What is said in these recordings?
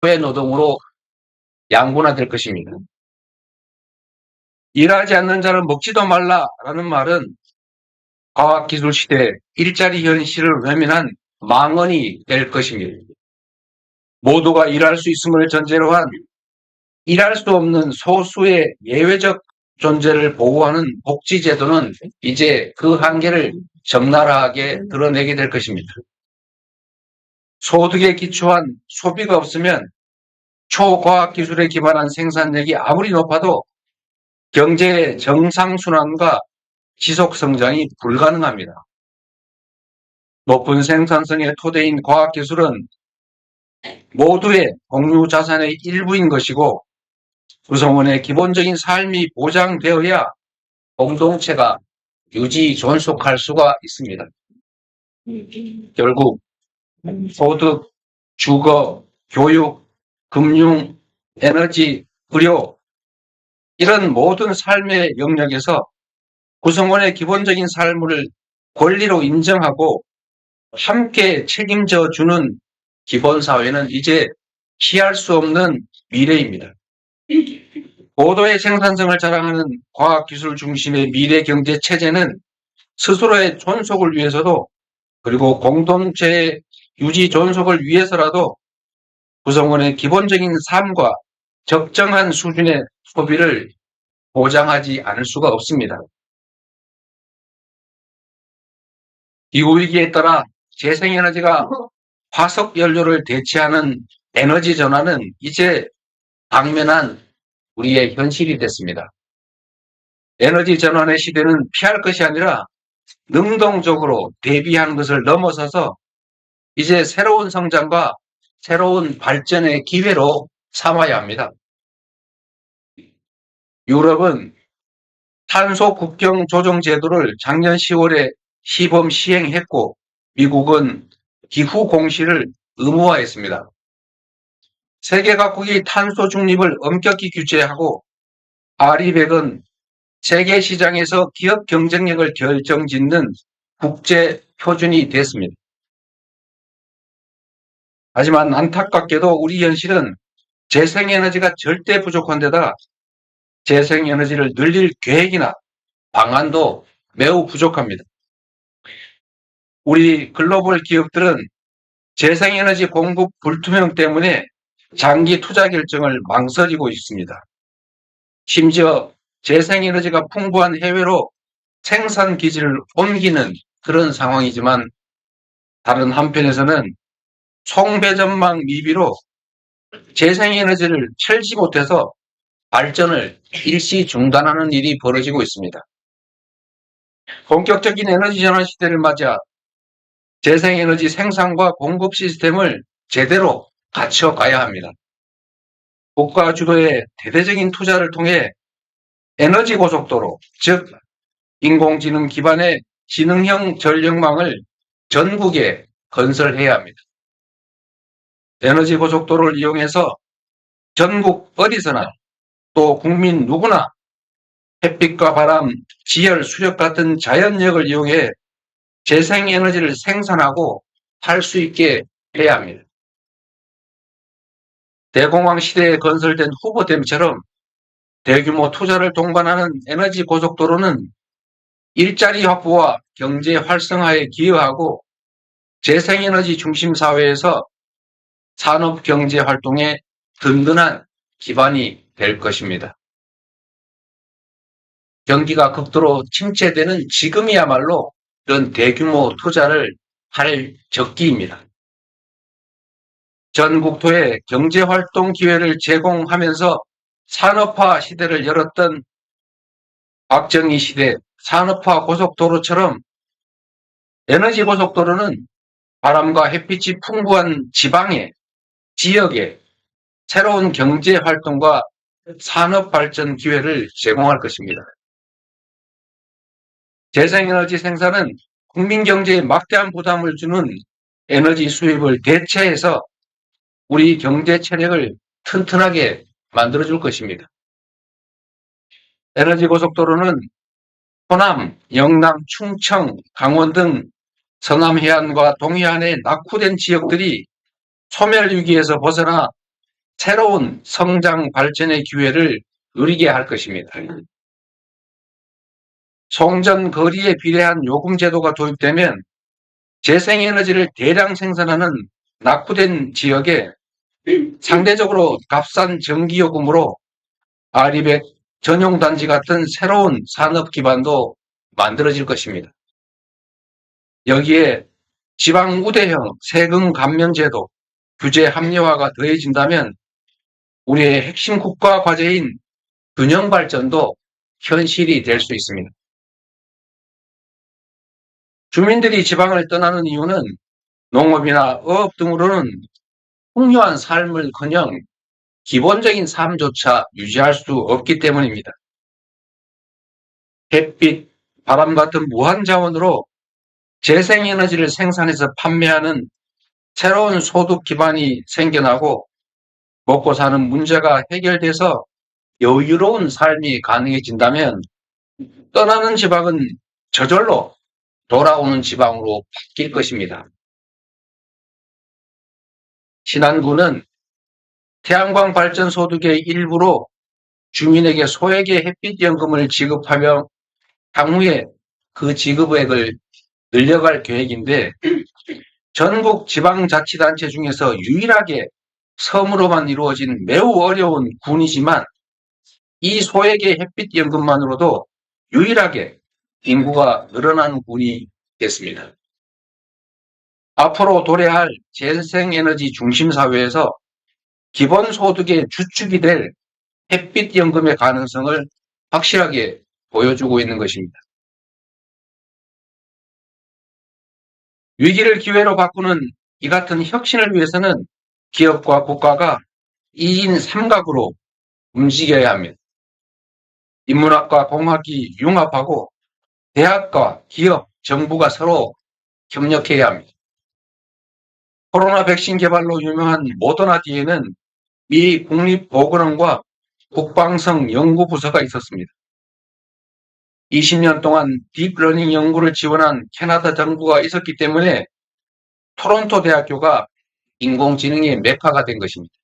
노동으로 양분화될 것입니다. 일하지 않는 자는 먹지도 말라라는 말은 과학기술 시대 일자리 현실을 외면한 망언이 될 것입니다. 모두가 일할 수 있음을 전제로 한 일할 수 없는 소수의 예외적 존재를 보호하는 복지제도는 이제 그 한계를 적나라하게 드러내게 될 것입니다. 소득에 기초한 소비가 없으면 초과학기술에 기반한 생산력이 아무리 높아도 경제의 정상순환과 지속성장이 불가능합니다. 높은 생산성의 토대인 과학기술은 모두의 공유자산의 일부인 것이고 구성원의 기본적인 삶이 보장되어야 공동체가 유지 존속할 수가 있습니다. 결국 소득, 주거, 교육, 금융, 에너지, 의료 이런 모든 삶의 영역에서 구성원의 기본적인 삶을 권리로 인정하고 함께 책임져 주는 기본사회는 이제 피할 수 없는 미래입니다. 고도의 생산성을 자랑하는 과학기술 중심의 미래 경제 체제는 스스로의 존속을 위해서도 그리고 공동체의 유지 존속을 위해서라도 구성원의 기본적인 삶과 적정한 수준의 소비를 보장하지 않을 수가 없습니다. 기후위기에 따라 재생에너지가 화석연료를 대체하는 에너지 전환은 이제 당면한 우리의 현실이 됐습니다. 에너지 전환의 시대는 피할 것이 아니라 능동적으로 대비하는 것을 넘어서서 이제 새로운 성장과 새로운 발전의 기회로 삼아야 합니다. 유럽은 탄소 국경 조정 제도를 작년 10월에 시범 시행했고 미국은 기후 공시를 의무화했습니다. 세계 각국이 탄소 중립을 엄격히 규제하고 RE100은 세계 시장에서 기업 경쟁력을 결정짓는 국제 표준이 됐습니다. 하지만 안타깝게도 우리 현실은 재생에너지가 절대 부족한 데다 재생에너지를 늘릴 계획이나 방안도 매우 부족합니다. 우리 글로벌 기업들은 재생에너지 공급 불투명 때문에 장기 투자 결정을 망설이고 있습니다. 심지어 재생에너지가 풍부한 해외로 생산 기지를 옮기는 그런 상황이지만 다른 한편에서는 송배전망 미비로 재생에너지를 철지 못해서 발전을 일시 중단하는 일이 벌어지고 있습니다. 본격적인 에너지 전환 시대를 맞아 재생에너지 생산과 공급 시스템을 제대로 갖춰가야 합니다. 국가 주도의 대대적인 투자를 통해 에너지 고속도로, 즉 인공지능 기반의 지능형 전력망을 전국에 건설해야 합니다. 에너지 고속도로를 이용해서 전국 어디서나 또 국민 누구나 햇빛과 바람, 지열, 수력 같은 자연력을 이용해 재생에너지를 생산하고 팔 수 있게 해야 합니다. 대공황 시대에 건설된 후보댐처럼 대규모 투자를 동반하는 에너지 고속도로는 일자리 확보와 경제 활성화에 기여하고 재생에너지 중심 사회에서 산업 경제 활동에 든든한 기반이 될 것입니다. 경기가 극도로 침체되는 지금이야말로 이런 대규모 투자를 할 적기입니다. 전 국토에 경제활동 기회를 제공하면서 산업화 시대를 열었던 박정희 시대 산업화 고속도로처럼 에너지 고속도로는 바람과 햇빛이 풍부한 지방에, 지역에 새로운 경제활동과 산업발전 기회를 제공할 것입니다. 재생에너지 생산은 국민 경제에 막대한 부담을 주는 에너지 수입을 대체해서 우리 경제 체력을 튼튼하게 만들어줄 것입니다. 에너지 고속도로는 호남, 영남, 충청, 강원 등 서남 해안과 동해안의 낙후된 지역들이 소멸 위기에서 벗어나 새로운 성장 발전의 기회를 누리게 할 것입니다. 송전 거리에 비례한 요금 제도가 도입되면 재생에너지를 대량 생산하는 낙후된 지역에 상대적으로 값싼 전기요금으로 아리백 전용단지 같은 새로운 산업 기반도 만들어질 것입니다. 여기에 지방 우대형 세금 감면 제도, 규제 합리화가 더해진다면 우리의 핵심 국가 과제인 균형 발전도 현실이 될 수 있습니다. 주민들이 지방을 떠나는 이유는 농업이나 어업 등으로는 풍요한 삶을커녕 기본적인 삶조차 유지할 수 없기 때문입니다. 햇빛, 바람 같은 무한 자원으로 재생에너지를 생산해서 판매하는 새로운 소득 기반이 생겨나고 먹고 사는 문제가 해결돼서 여유로운 삶이 가능해진다면 떠나는 지방은 저절로 돌아오는 지방으로 바뀔 것입니다. 신안군은 태양광 발전 소득의 일부로 주민에게 소액의 햇빛연금을 지급하며 향후에 그 지급액을 늘려갈 계획인데 전국 지방자치단체 중에서 유일하게 섬으로만 이루어진 매우 어려운 군이지만 이 소액의 햇빛연금만으로도 유일하게 인구가 늘어나는 군이 됐습니다. 앞으로 도래할 재생에너지 중심사회에서 기본소득의 주축이 될 햇빛연금의 가능성을 확실하게 보여주고 있는 것입니다. 위기를 기회로 바꾸는 이 같은 혁신을 위해서는 기업과 국가가 2인 3각으로 움직여야 합니다. 인문학과 공학이 융합하고 대학과 기업, 정부가 서로 협력해야 합니다. 코로나 백신 개발로 유명한 모더나 뒤에는 미 국립보건원과 국방성 연구부서가 있었습니다. 20년 동안 딥러닝 연구를 지원한 캐나다 정부가 있었기 때문에 토론토 대학교가 인공지능의 메카가 된 것입니다.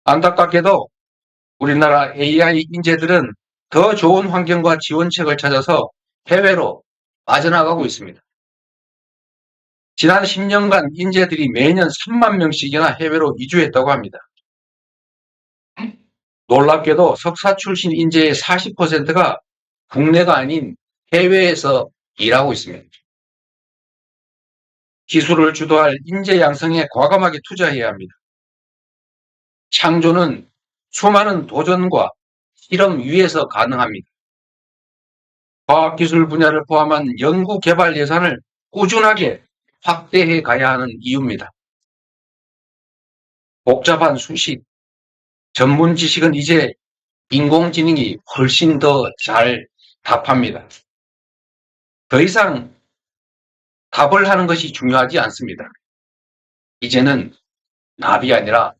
안타깝게도 우리나라 AI 인재들은 더 좋은 환경과 지원책을 찾아서 해외로 빠져나가고 있습니다. 지난 10년간 인재들이 매년 3만 명씩이나 해외로 이주했다고 합니다. 놀랍게도 석사 출신 인재의 40%가 국내가 아닌 해외에서 일하고 있습니다. 기술을 주도할 인재 양성에 과감하게 투자해야 합니다. 창조는 수많은 도전과 실험 위에서 가능합니다. 과학기술 분야를 포함한 연구개발 예산을 꾸준하게 확대해 가야 하는 이유입니다. 복잡한 수식, 전문 지식은 이제 인공지능이 훨씬 더 잘 답합니다. 더 이상 답을 하는 것이 중요하지 않습니다. 이제는 답이 아니라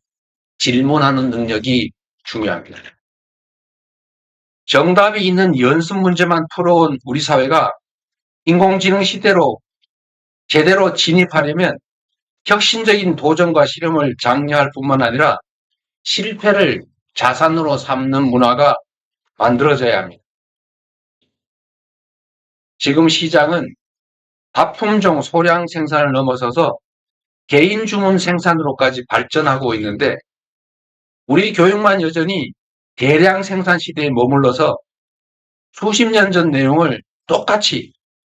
질문하는 능력이 중요합니다. 정답이 있는 연습 문제만 풀어온 우리 사회가 인공지능 시대로 제대로 진입하려면 혁신적인 도전과 실험을 장려할 뿐만 아니라 실패를 자산으로 삼는 문화가 만들어져야 합니다. 지금 시장은 다품종 소량 생산을 넘어서서 개인 주문 생산으로까지 발전하고 있는데 우리 교육만 여전히 대량 생산 시대에 머물러서 수십 년 전 내용을 똑같이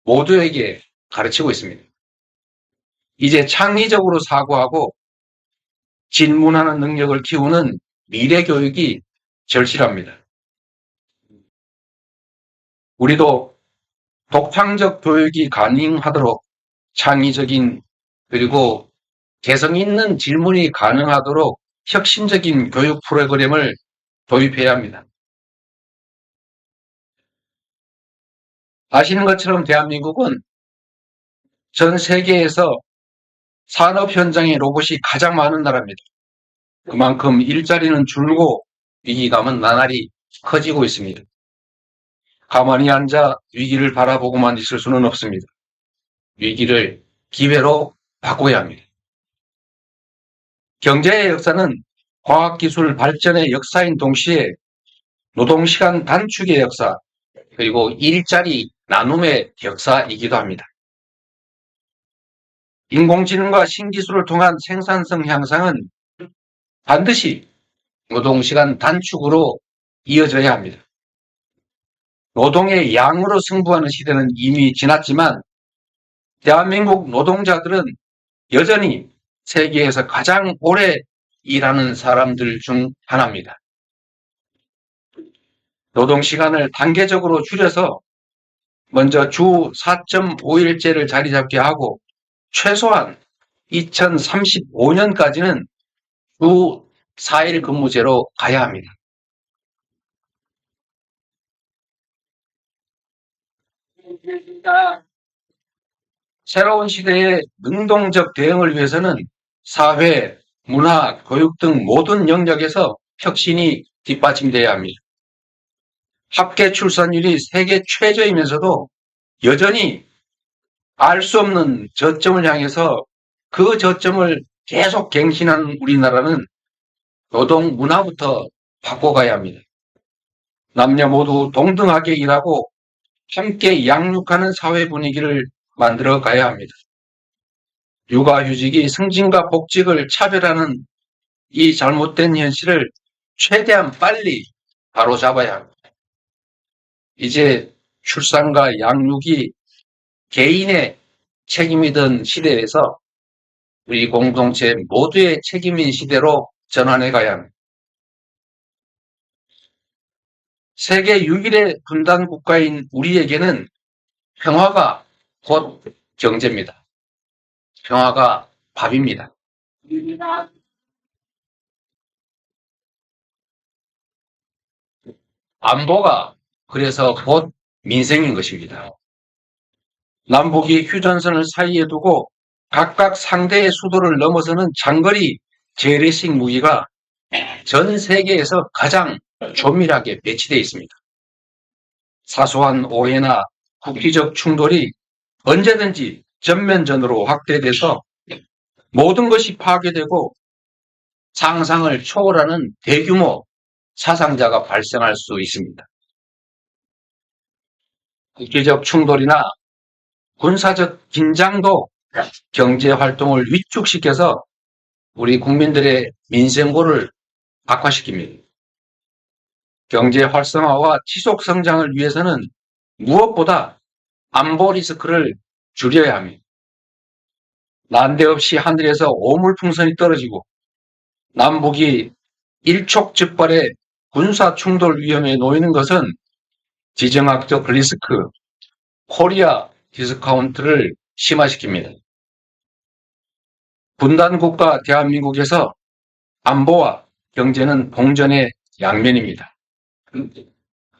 모두에게 가르치고 있습니다. 이제 창의적으로 사고하고 질문하는 능력을 키우는 미래 교육이 절실합니다. 우리도 독창적 교육이 가능하도록 창의적인 그리고 개성 있는 질문이 가능하도록 혁신적인 교육 프로그램을 도입해야 합니다. 아시는 것처럼 대한민국은 전 세계에서 산업 현장에 로봇이 가장 많은 나라입니다. 그만큼 일자리는 줄고 위기감은 나날이 커지고 있습니다. 가만히 앉아 위기를 바라보고만 있을 수는 없습니다. 위기를 기회로 바꿔야 합니다. 경제의 역사는 과학기술 발전의 역사인 동시에 노동시간 단축의 역사, 그리고 일자리 나눔의 역사이기도 합니다. 인공지능과 신기술을 통한 생산성 향상은 반드시 노동시간 단축으로 이어져야 합니다. 노동의 양으로 승부하는 시대는 이미 지났지만 대한민국 노동자들은 여전히 세계에서 가장 오래 일하는 사람들 중 하나입니다. 노동시간을 단계적으로 줄여서 먼저 주 4.5일제를 자리 잡게 하고 최소한 2035년까지는 주 4일 근무제로 가야 합니다. 새로운 시대의 능동적 대응을 위해서는 사회, 문화, 교육 등 모든 영역에서 혁신이 뒷받침돼야 합니다. 합계 출산율이 세계 최저이면서도 여전히 알 수 없는 저점을 향해서 그 저점을 계속 갱신하는 우리나라는 노동 문화부터 바꿔가야 합니다. 남녀 모두 동등하게 일하고 함께 양육하는 사회 분위기를 만들어 가야 합니다. 육아휴직이 승진과 복직을 차별하는 이 잘못된 현실을 최대한 빨리 바로잡아야 합니다. 이제 출산과 양육이 개인의 책임이던 시대에서 우리 공동체 모두의 책임인 시대로 전환해 가야 합니다. 세계 6일의 분단 국가인 우리에게는 평화가 곧 경제입니다. 평화가 밥입니다. 안보가 그래서 곧 민생인 것입니다. 남북이 휴전선을 사이에 두고 각각 상대의 수도를 넘어서는 장거리 재래식 무기가 전 세계에서 가장 조밀하게 배치되어 있습니다. 사소한 오해나 국기적 충돌이 언제든지 전면전으로 확대돼서 모든 것이 파괴되고 상상을 초월하는 대규모 사상자가 발생할 수 있습니다. 국기적 충돌이나 군사적 긴장도 경제 활동을 위축시켜서 우리 국민들의 민생고를 악화시킵니다. 경제 활성화와 지속 성장을 위해서는 무엇보다 안보 리스크를 줄여야 합니다. 난데없이 하늘에서 오물풍선이 떨어지고 남북이 일촉즉발의 군사 충돌 위험에 놓이는 것은 지정학적 리스크, 코리아 디스카운트를 심화시킵니다. 분단국가 대한민국에서 안보와 경제는 공전의 양면입니다.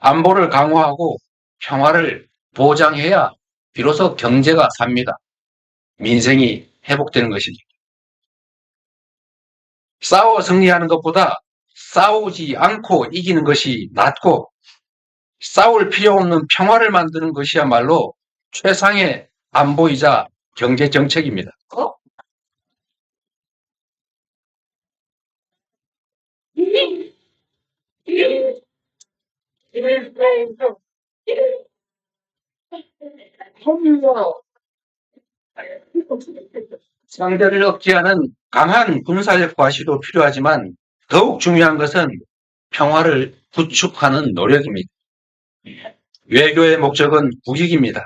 안보를 강화하고 평화를 보장해야 비로소 경제가 삽니다. 민생이 회복되는 것입니다. 싸워 승리하는 것보다 싸우지 않고 이기는 것이 낫고 싸울 필요 없는 평화를 만드는 것이야말로 최상의 안보이자 경제 정책입니다. 상대를 억제하는 강한 군사적 과시도 필요하지만 더욱 중요한 것은 평화를 구축하는 노력입니다. 외교의 목적은 국익입니다.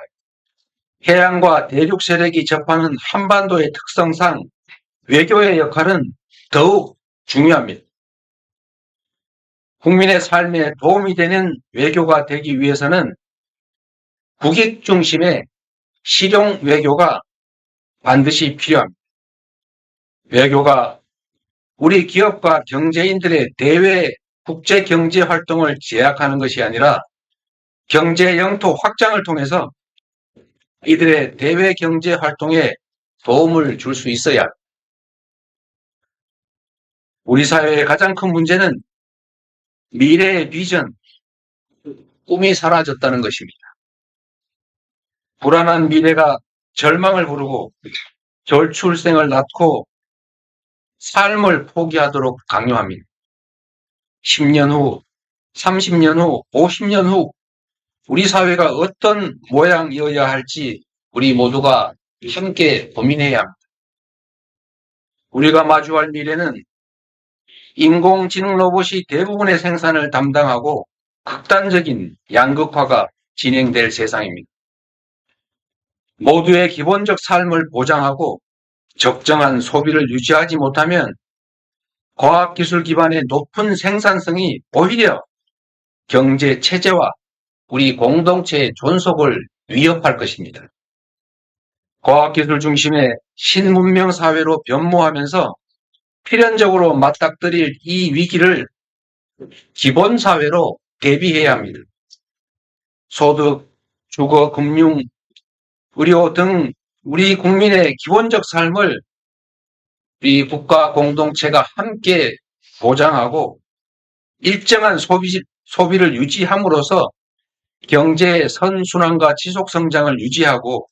해양과 대륙 세력이 접하는 한반도의 특성상 외교의 역할은 더욱 중요합니다. 국민의 삶에 도움이 되는 외교가 되기 위해서는 국익 중심의 실용 외교가 반드시 필요합니다. 외교가 우리 기업과 경제인들의 대외 국제 경제 활동을 제약하는 것이 아니라 경제 영토 확장을 통해서 이들의 대외 경제 활동에 도움을 줄 수 있어야 합니다. 우리 사회의 가장 큰 문제는 미래의 비전, 꿈이 사라졌다는 것입니다. 불안한 미래가 절망을 부르고 절출생을 낳고 삶을 포기하도록 강요합니다. 10년 후, 30년 후, 50년 후 우리 사회가 어떤 모양이어야 할지 우리 모두가 함께 고민해야 합니다. 우리가 마주할 미래는 인공지능 로봇이 대부분의 생산을 담당하고 극단적인 양극화가 진행될 세상입니다. 모두의 기본적 삶을 보장하고 적정한 소비를 유지하지 못하면 과학기술 기반의 높은 생산성이 오히려 경제 체제와 우리 공동체의 존속을 위협할 것입니다. 과학기술 중심의 신문명 사회로 변모하면서 필연적으로 맞닥뜨릴 이 위기를 기본사회로 대비해야 합니다. 소득, 주거, 금융, 의료 등 우리 국민의 기본적 삶을 우리 국가 공동체가 함께 보장하고 일정한 소비를 유지함으로써 경제의 선순환과 지속성장을 유지하고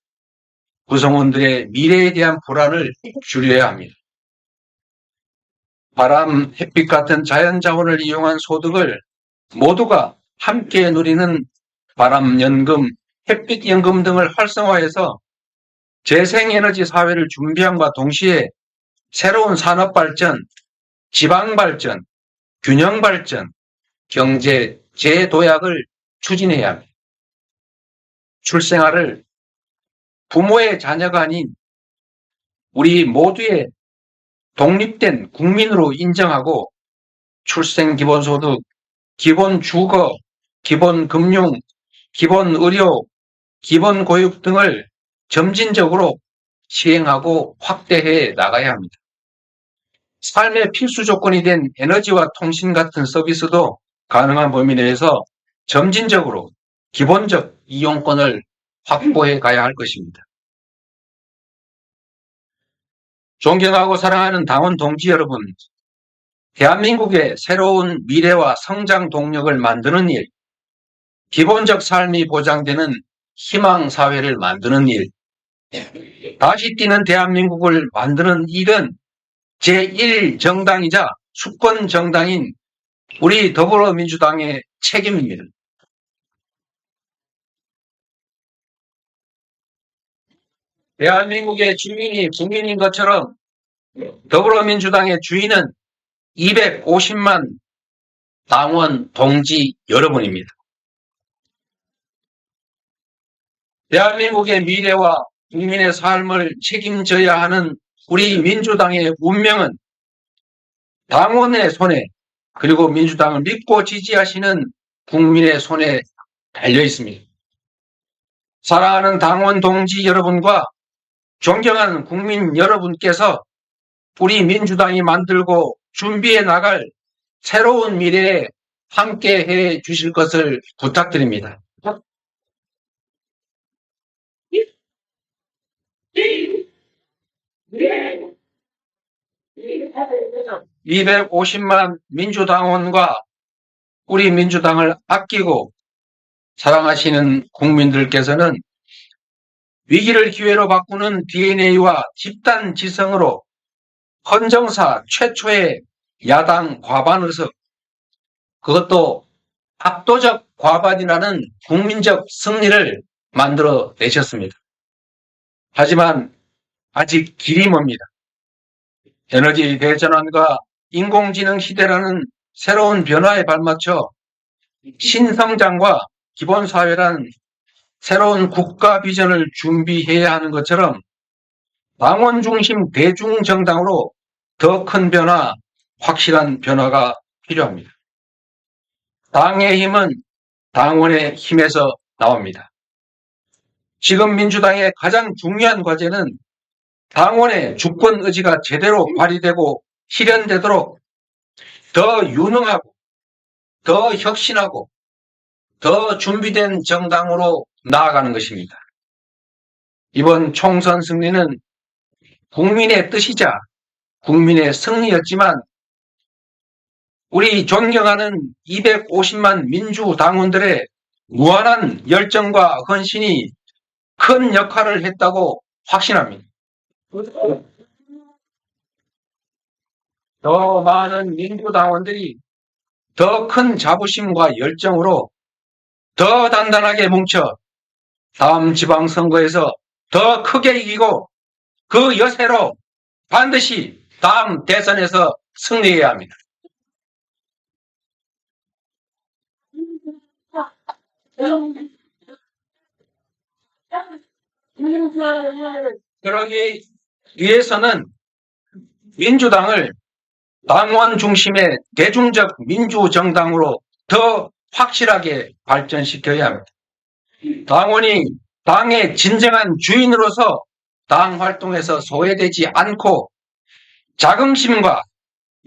구성원들의 미래에 대한 불안을 줄여야 합니다. 바람, 햇빛 같은 자연자원을 이용한 소득을 모두가 함께 누리는 바람연금, 햇빛연금 등을 활성화해서 재생에너지 사회를 준비함과 동시에 새로운 산업발전, 지방발전, 균형발전, 경제 재도약을 추진해야 합니다. 출생아를 부모의 자녀가 아닌 우리 모두의 독립된 국민으로 인정하고 출생기본소득, 기본주거, 기본금융, 기본의료, 기본교육 등을 점진적으로 시행하고 확대해 나가야 합니다. 삶의 필수 조건이 된 에너지와 통신 같은 서비스도 가능한 범위 내에서 점진적으로 기본적 이용권을 확보해 가야 할 것입니다. 존경하고 사랑하는 당원 동지 여러분, 대한민국의 새로운 미래와 성장 동력을 만드는 일, 기본적 삶이 보장되는 희망 사회를 만드는 일, 다시 뛰는 대한민국을 만드는 일은 제1정당이자 수권 정당인 우리 더불어민주당의 책임입니다. 대한민국의 주인이 국민인 것처럼 더불어민주당의 주인은 250만 당원 동지 여러분입니다. 대한민국의 미래와 국민의 삶을 책임져야 하는 우리 민주당의 운명은 당원의 손에 그리고 민주당을 믿고 지지하시는 국민의 손에 달려 있습니다. 사랑하는 당원 동지 여러분과 존경하는 국민 여러분께서 우리 민주당이 만들고 준비해 나갈 새로운 미래에 함께 해 주실 것을 부탁드립니다. 250만 민주당원과 우리 민주당을 아끼고 사랑하시는 국민들께서는 위기를 기회로 바꾸는 DNA와 집단 지성으로 헌정사 최초의 야당 과반 의석, 그것도 압도적 과반이라는 국민적 승리를 만들어 내셨습니다. 하지만 아직 길이 멉니다. 에너지 대전환과 인공지능 시대라는 새로운 변화에 발맞춰 신성장과 기본사회란 새로운 국가 비전을 준비해야 하는 것처럼 당원 중심 대중정당으로 더 큰 변화, 확실한 변화가 필요합니다. 당의 힘은 당원의 힘에서 나옵니다. 지금 민주당의 가장 중요한 과제는 당원의 주권 의지가 제대로 발휘되고 실현되도록 더 유능하고 더 혁신하고 더 준비된 정당으로 나아가는 것입니다. 이번 총선 승리는 국민의 뜻이자 국민의 승리였지만 우리 존경하는 250만 민주당원들의 무한한 열정과 헌신이 큰 역할을 했다고 확신합니다. 더 많은 민주당원들이 더 큰 자부심과 열정으로 더 단단하게 뭉쳐 다음 지방선거에서 더 크게 이기고 그 여세로 반드시 다음 대선에서 승리해야 합니다. 그러기 위해서는 민주당을 당원 중심의 대중적 민주정당으로 더 확실하게 발전시켜야 합니다. 당원이 당의 진정한 주인으로서 당 활동에서 소외되지 않고 자긍심과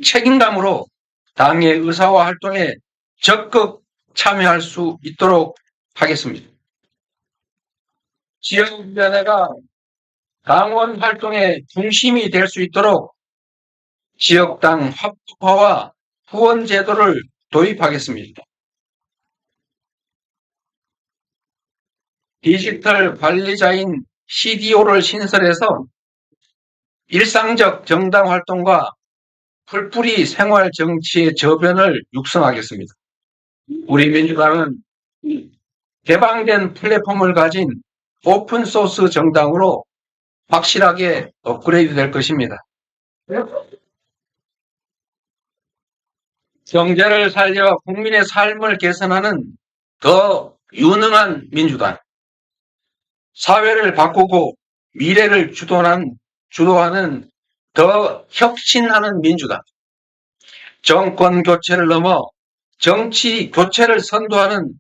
책임감으로 당의 의사와 활동에 적극 참여할 수 있도록 하겠습니다. 지역위원회가 당원 활동의 중심이 될 수 있도록 지역당 합법화와 후원 제도를 도입하겠습니다. 디지털 관리자인 CDO를 신설해서 일상적 정당 활동과 풀뿌리 생활 정치의 저변을 육성하겠습니다. 우리 민주당은 개방된 플랫폼을 가진 오픈소스 정당으로 확실하게 업그레이드 될 것입니다. 경제를 살려 국민의 삶을 개선하는 더 유능한 민주당, 사회를 바꾸고 미래를 주도하는 더 혁신하는 민주당, 정권 교체를 넘어 정치 교체를 선도하는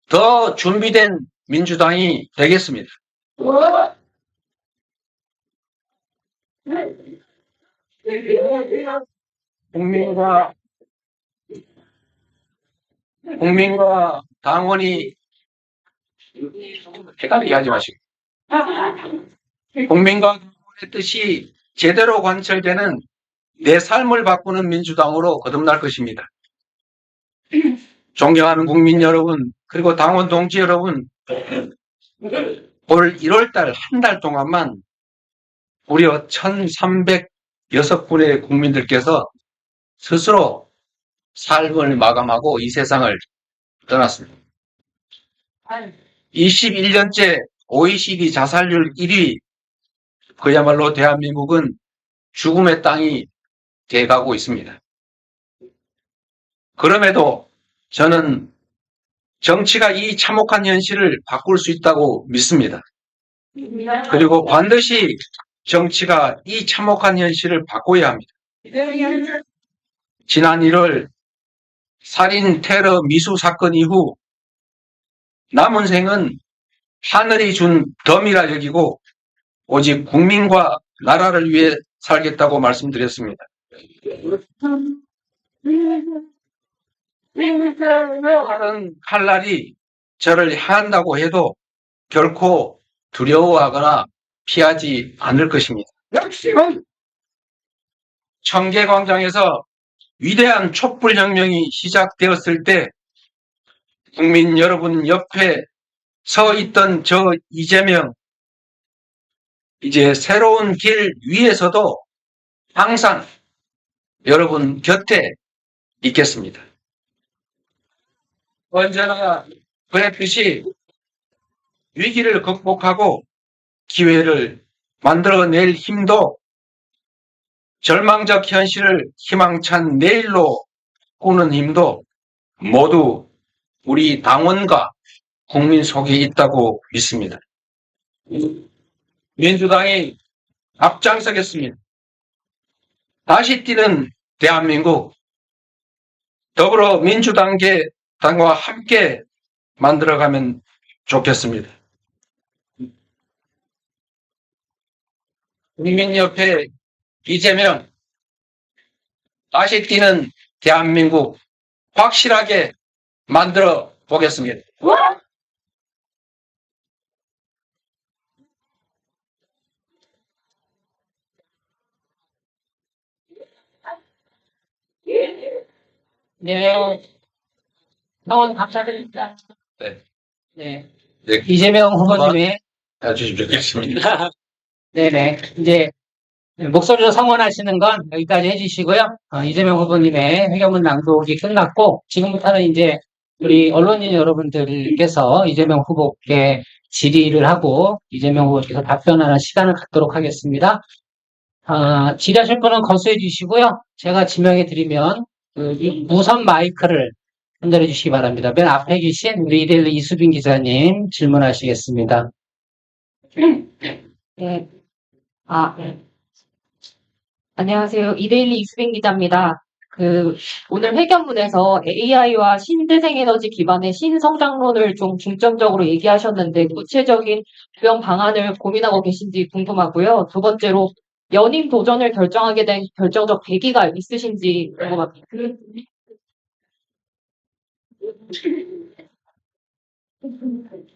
더 준비된 민주당이 되겠습니다. 국민과 당원이 헷갈리게 하지 마시고 국민과 당원의 뜻이 제대로 관철되는 내 삶을 바꾸는 민주당으로 거듭날 것입니다. 존경하는 국민 여러분, 그리고 당원 동지 여러분, 올 1월달 한 달 동안만 무려 1,306분의 국민들께서 스스로 삶을 마감하고 이 세상을 떠났습니다. 21년째 OECD 자살률 1위, 그야말로 대한민국은 죽음의 땅이 돼가고 있습니다. 그럼에도 저는 정치가 이 참혹한 현실을 바꿀 수 있다고 믿습니다. 그리고 반드시 정치가 이 참혹한 현실을 바꿔야 합니다. 지난 1월 살인 테러 미수 사건 이후 남은 생은 하늘이 준 덤이라 여기고 오직 국민과 나라를 위해 살겠다고 말씀드렸습니다. 하는 칼날이 저를 향한다고 해도 결코 두려워하거나 피하지 않을 것입니다. 청계광장에서 위대한 촛불혁명이 시작되었을 때 국민 여러분 옆에 서 있던 저 이재명, 이제 새로운 길 위에서도 항상 여러분 곁에 있겠습니다. 언제나 그랬듯이 위기를 극복하고 기회를 만들어낼 힘도 절망적 현실을 희망찬 내일로 꾸는 힘도 모두 우리 당원과 국민 속에 있다고 믿습니다. 민주당이 앞장서겠습니다. 다시 뛰는 대한민국, 더불어민주당과 함께 만들어가면 좋겠습니다. 국민협회 이재명, 다시 뛰는 대한민국 확실하게 만들어 보겠습니다. 네, 너무 감사드립니다. 네. 네, 네, 이재명 후보님의 해주시면 좋겠습니다. 네네 이제 네, 목소리로 성원하시는 건 여기까지 해주시고요. 이재명 후보님의 회견문 낭독이 끝났고, 지금부터는 이제 우리 언론인 여러분들께서 이재명 후보께 질의를 하고, 이재명 후보께서 답변하는 시간을 갖도록 하겠습니다. 질의하실 분은 거수해 주시고요. 제가 지명해 드리면, 이 무선 마이크를 전달해 주시기 바랍니다. 맨 앞에 계신 우리 이데일리 이수빈 기자님 질문하시겠습니다. 네. 안녕하세요. 이데일리 이수빈 기자입니다. 오늘 회견문에서 AI와 신재생에너지 기반의 신성장론을 좀 중점적으로 얘기하셨는데, 구체적인 구형 방안을 고민하고 계신지 궁금하고요. 두 번째로, 연임 도전을 결정하게 된 결정적 계기가 있으신지 궁금합니다.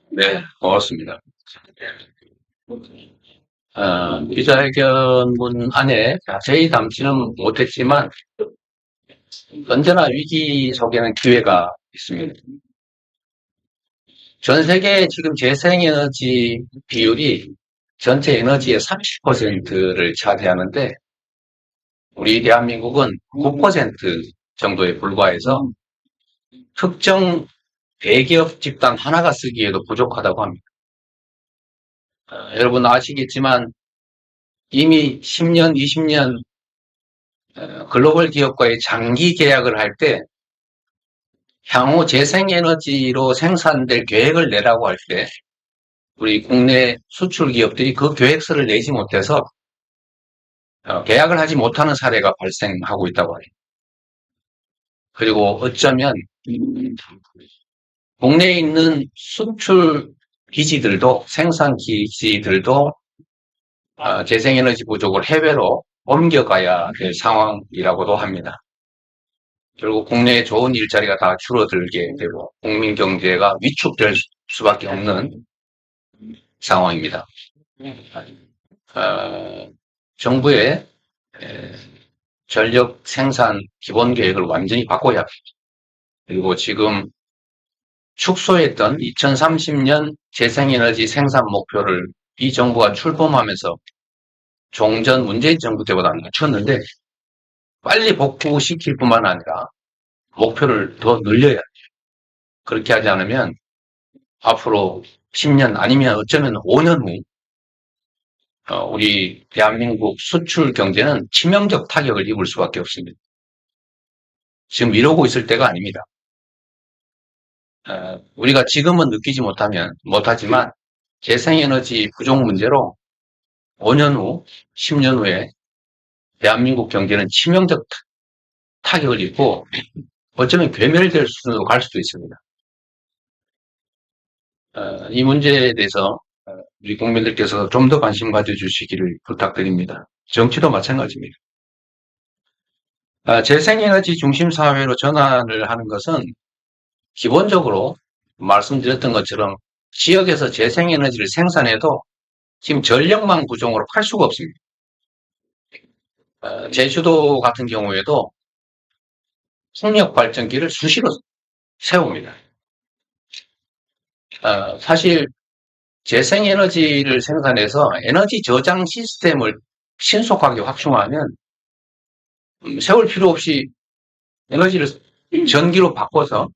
네, 고맙습니다. 기자회견문 안에 자세히 담지는 못했지만 언제나 위기 속에는 기회가 있습니다. 전 세계 지금 재생에너지 비율이 전체 에너지의 30%를 차지하는데 우리 대한민국은 9% 정도에 불과해서 특정 대기업 집단 하나가 쓰기에도 부족하다고 합니다. 여러분 아시겠지만 이미 10년, 20년 글로벌 기업과의 장기 계약을 할 때 향후 재생에너지로 생산될 계획을 내라고 할 때 우리 국내 수출 기업들이 그 계획서를 내지 못해서 계약을 하지 못하는 사례가 발생하고 있다고 해요. 그리고 어쩌면 국내에 있는 수출 기지들도 생산 기지들도 재생에너지 부족을 해외로 옮겨가야 될 상황이라고도 합니다. 결국 국내에 좋은 일자리가 다 줄어들게 되고 국민 경제가 위축될 수밖에 없는 상황입니다. 정부의 전력 생산 기본 계획을 완전히 바꿔야 합니다. 그리고 지금 축소했던 2030년 재생에너지 생산 목표를 이 정부가 출범하면서 종전 문재인 정부 때보다 낮췄는데 빨리 복구시킬 뿐만 아니라 목표를 더 늘려야 돼요. 그렇게 하지 않으면 앞으로 10년 아니면 어쩌면 5년 후 우리 대한민국 수출 경제는 치명적 타격을 입을 수밖에 없습니다. 지금 이러고 있을 때가 아닙니다. 우리가 지금은 느끼지 못하지만 재생에너지 부족 문제로 5년 후, 10년 후에 대한민국 경제는 치명적 타격을 입고 어쩌면 괴멸될 수준으로 갈 수도 있습니다. 이 문제에 대해서 우리 국민들께서 좀 더 관심 가져주시기를 부탁드립니다. 정치도 마찬가지입니다. 재생에너지 중심 사회로 전환을 하는 것은 기본적으로 말씀드렸던 것처럼 지역에서 재생에너지를 생산해도 지금 전력망 부족으로 팔 수가 없습니다. 제주도 같은 경우에도 풍력 발전기를 수시로 세웁니다. 사실 재생에너지를 생산해서 에너지 저장 시스템을 신속하게 확충하면 세울 필요 없이 에너지를 전기로 바꿔서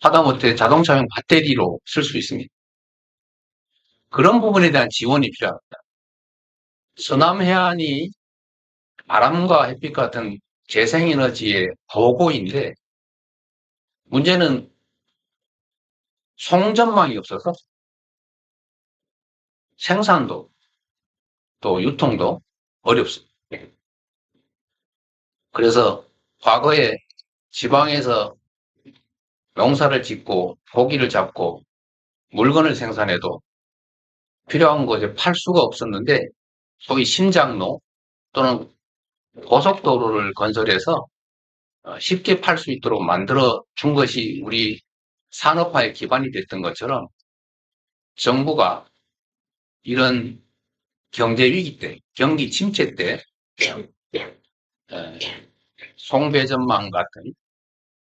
하다못해 자동차용 배터리로 쓸 수 있습니다. 그런 부분에 대한 지원이 필요합니다. 서남해안이 바람과 햇빛 같은 재생에너지의 보고인데 문제는 송전망이 없어서 생산도 또 유통도 어렵습니다. 그래서 과거에 지방에서 농사를 짓고 고기를 잡고 물건을 생산해도 필요한 것에 팔 수가 없었는데 소위 신장로 또는 고속도로를 건설해서 쉽게 팔 수 있도록 만들어 준 것이 우리 산업화의 기반이 됐던 것처럼 정부가 이런 경제 위기 때, 경기 침체 때 송배전망 같은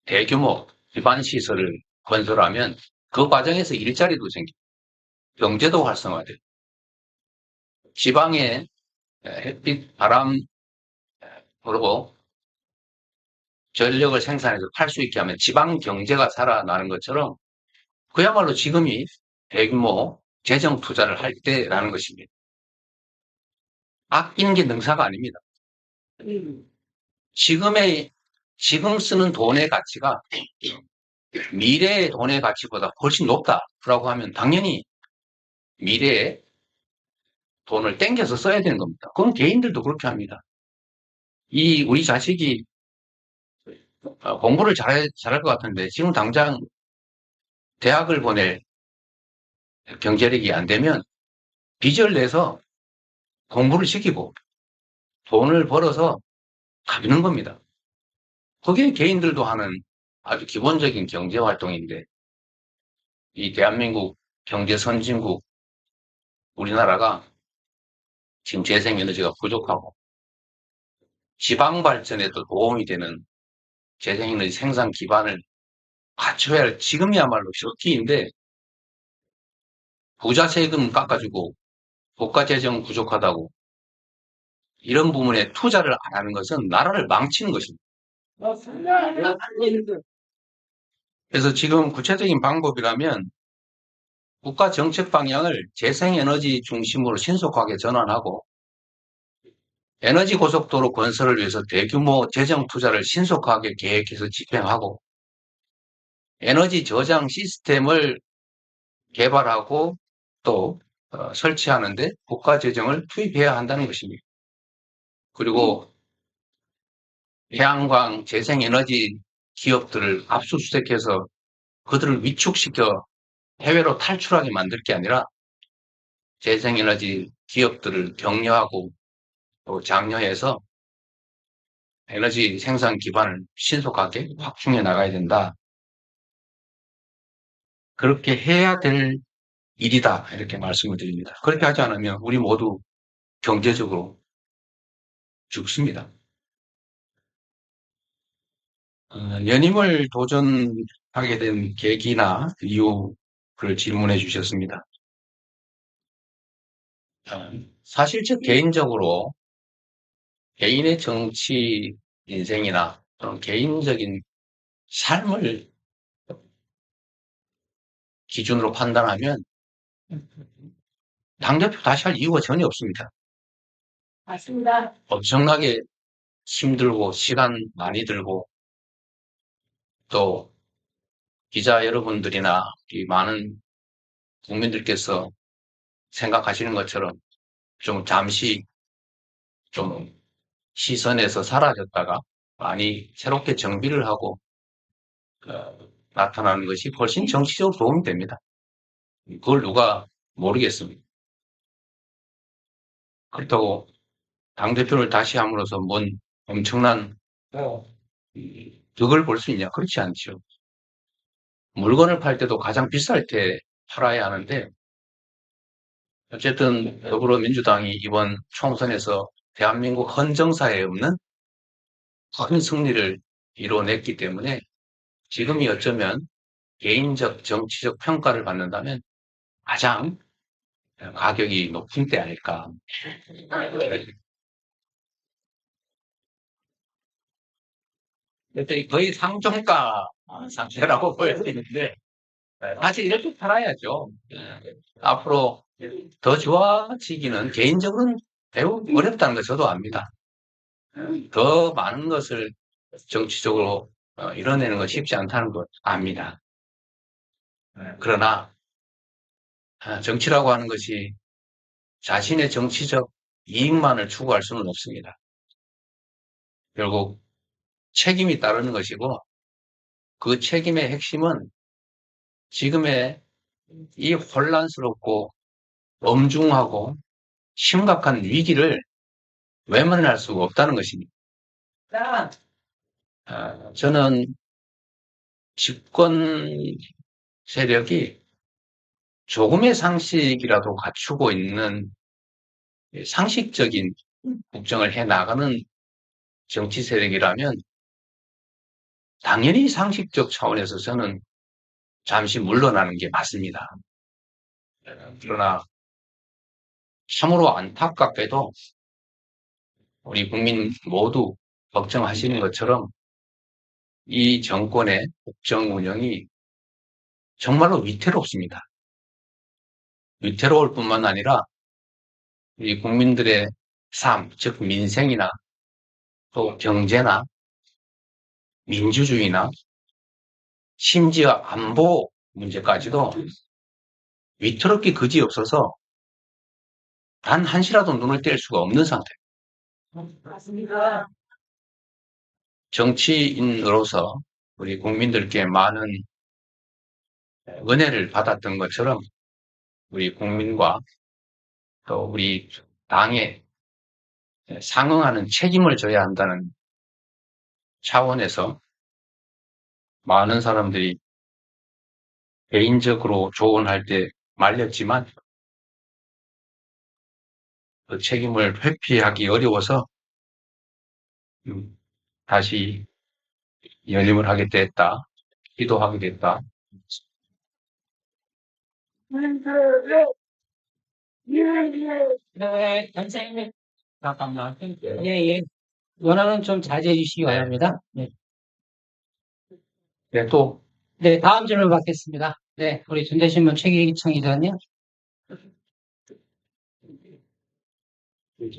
대규모 기반 시설을 건설하면 그 과정에서 일자리도 생기고 경제도 활성화돼요. 지방에 햇빛, 바람, 그리고 전력을 생산해서 팔 수 있게 하면 지방 경제가 살아나는 것처럼 그야말로 지금이 대규모 재정 투자를 할 때라는 것입니다. 아끼는 게 능사가 아닙니다. 지금 쓰는 돈의 가치가 미래의 돈의 가치보다 훨씬 높다라고 하면 당연히 미래에 돈을 땡겨서 써야 되는 겁니다. 그건 개인들도 그렇게 합니다. 우리 자식이 공부를 잘할 것 같은데 지금 당장 대학을 보낼 경제력이 안 되면 빚을 내서 공부를 시키고 돈을 벌어서 갚는 겁니다. 그게 개인들도 하는 아주 기본적인 경제 활동인데 이 대한민국 경제 선진국 우리나라가 지금 재생에너지가 부족하고 지방 발전에도 도움이 되는 재생에너지 생산 기반을 갖춰야 할 지금이야말로 적기인데 부자 세금 깎아주고 국가 재정 부족하다고 이런 부분에 투자를 안 하는 것은 나라를 망치는 것입니다. 그래서 지금 구체적인 방법이라면 국가 정책 방향을 재생에너지 중심으로 신속하게 전환하고 에너지 고속도로 건설을 위해서 대규모 재정 투자를 신속하게 계획해서 집행하고 에너지 저장 시스템을 개발하고 또 설치하는데 국가 재정을 투입해야 한다는 것입니다. 그리고 태양광 재생에너지 기업들을 압수수색해서 그들을 위축시켜 해외로 탈출하게 만들 게 아니라 재생에너지 기업들을 격려하고 또 장려해서 에너지 생산 기반을 신속하게 확충해 나가야 된다. 그렇게 해야 될 일이다. 이렇게 말씀을 드립니다. 그렇게 하지 않으면 우리 모두 경제적으로 죽습니다. 연임을 도전하게 된 계기나 이유를 질문해 주셨습니다. 사실 저 개인적으로 개인의 정치 인생이나 그런 개인적인 삶을 기준으로 판단하면 당대표 다시 할 이유가 전혀 없습니다. 맞습니다. 엄청나게 힘들고 시간 많이 들고 또 기자 여러분들이나 이 많은 국민들께서 생각하시는 것처럼 좀 잠시 좀 시선에서 사라졌다가 많이 새롭게 정비를 하고 나타나는 것이 훨씬 정치적으로 도움이 됩니다. 그걸 누가 모르겠습니다. 그렇다고 당대표를 다시 함으로써 뭔 엄청난 덕을 볼 수 있냐? 그렇지 않죠. 물건을 팔 때도 가장 비쌀 때 팔아야 하는데 어쨌든 더불어민주당이 이번 총선에서 대한민국 헌정사에 없는 큰 승리를 이뤄냈기 때문에 지금이 어쩌면 개인적 정치적 평가를 받는다면 가장 가격이 높은 때 아닐까. 그때 거의 상종가 상태라고 보여지는데 사실 이렇게 살아야죠. 앞으로 더 좋아지기는 개인적으로는 매우 어렵다는 걸 저도 압니다. 더 많은 것을 정치적으로 이뤄내는 건 쉽지 않다는 걸 압니다. 그러나 정치라고 하는 것이 자신의 정치적 이익만을 추구할 수는 없습니다. 결국 책임이 따르는 것이고 그 책임의 핵심은 지금의 이 혼란스럽고 엄중하고 심각한 위기를 외면할 수가 없다는 것입니다. 저는 집권 세력이 조금의 상식이라도 갖추고 있는 상식적인 국정을 해 나가는 정치 세력이라면 당연히 상식적 차원에서 저는 잠시 물러나는 게 맞습니다. 그러나 참으로 안타깝게도 우리 국민 모두 걱정하시는 것처럼 이 정권의 국정 운영이 정말로 위태롭습니다. 위태로울 뿐만 아니라 우리 국민들의 삶, 즉 민생이나 또 경제나 민주주의나 심지어 안보 문제까지도 위태롭기 그지없어서 단 한시라도 눈을 뗄 수가 없는 상태. 맞습니다. 정치인으로서 우리 국민들께 많은 은혜를 받았던 것처럼 우리 국민과 또 우리 당에 상응하는 책임을 져야 한다는 차원에서 많은 사람들이 개인적으로 조언할 때 말렸지만 그 책임을 회피하기 어려워서 다시 연임을 하게 됐다. 기도하게 됐다. 네, 선생님. 잠깐만. 예, 예. 원하는 좀 자제해 주시기 바랍니다. 네. 네, 또 네, 다음 질문 받겠습니다. 네, 우리 전대신문 최기창 기자님.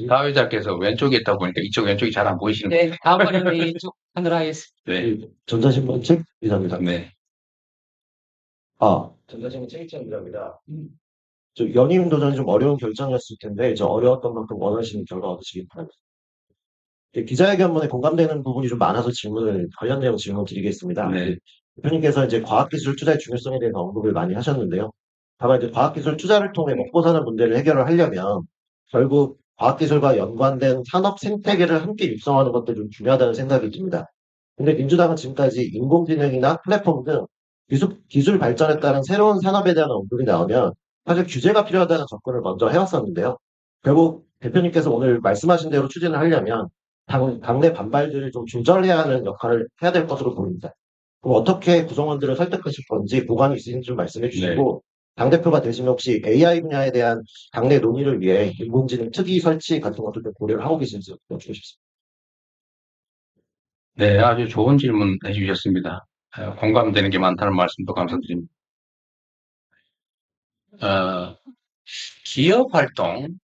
사회자께서 왼쪽에 있다 보니까 이쪽 왼쪽이 잘 안 보이시는 거예요. 네, 다음번에는 이쪽 하도록 하겠습니다. 네. 전자신문 책 기자입니다. 네. 전자신문 책 기자입니다. 저 연임 도전이 좀 어려운 결정이었을 텐데, 저 어려웠던 만큼 원하시는 결과 얻으시기 바랍니다. 기자회견문에 공감되는 부분이 좀 많아서 관련 내용 질문 드리겠습니다. 네. 대표님께서 이제 과학기술 투자의 중요성에 대해서 언급을 많이 하셨는데요. 다만 이제 과학기술 투자를 통해 먹고 사는 문제를 해결을 하려면 결국 과학기술과 연관된 산업 생태계를 함께 육성하는 것도 좀 중요하다는 생각이 듭니다. 근데 민주당은 지금까지 인공지능이나 플랫폼 등 기술 발전에 따른 새로운 산업에 대한 언급이 나오면 사실 규제가 필요하다는 접근을 먼저 해왔었는데요. 결국 대표님께서 오늘 말씀하신 대로 추진을 하려면 당내 반발들을 좀 조절해야 하는 역할을 해야 될 것으로 보입니다. 그럼 어떻게 구성원들을 설득하실 건지 보관이 있으신지 좀 말씀해 주시고, 당대표가 되시면 혹시 AI 분야에 대한 당내 논의를 위해 인공지능 특위 설치 같은 것도 좀 고려를 하고 계신지 여쭙고 싶습니다. 네, 아주 좋은 질문 해주셨습니다. 공감되는 게 많다는 말씀도 감사드립니다. 기업 활동,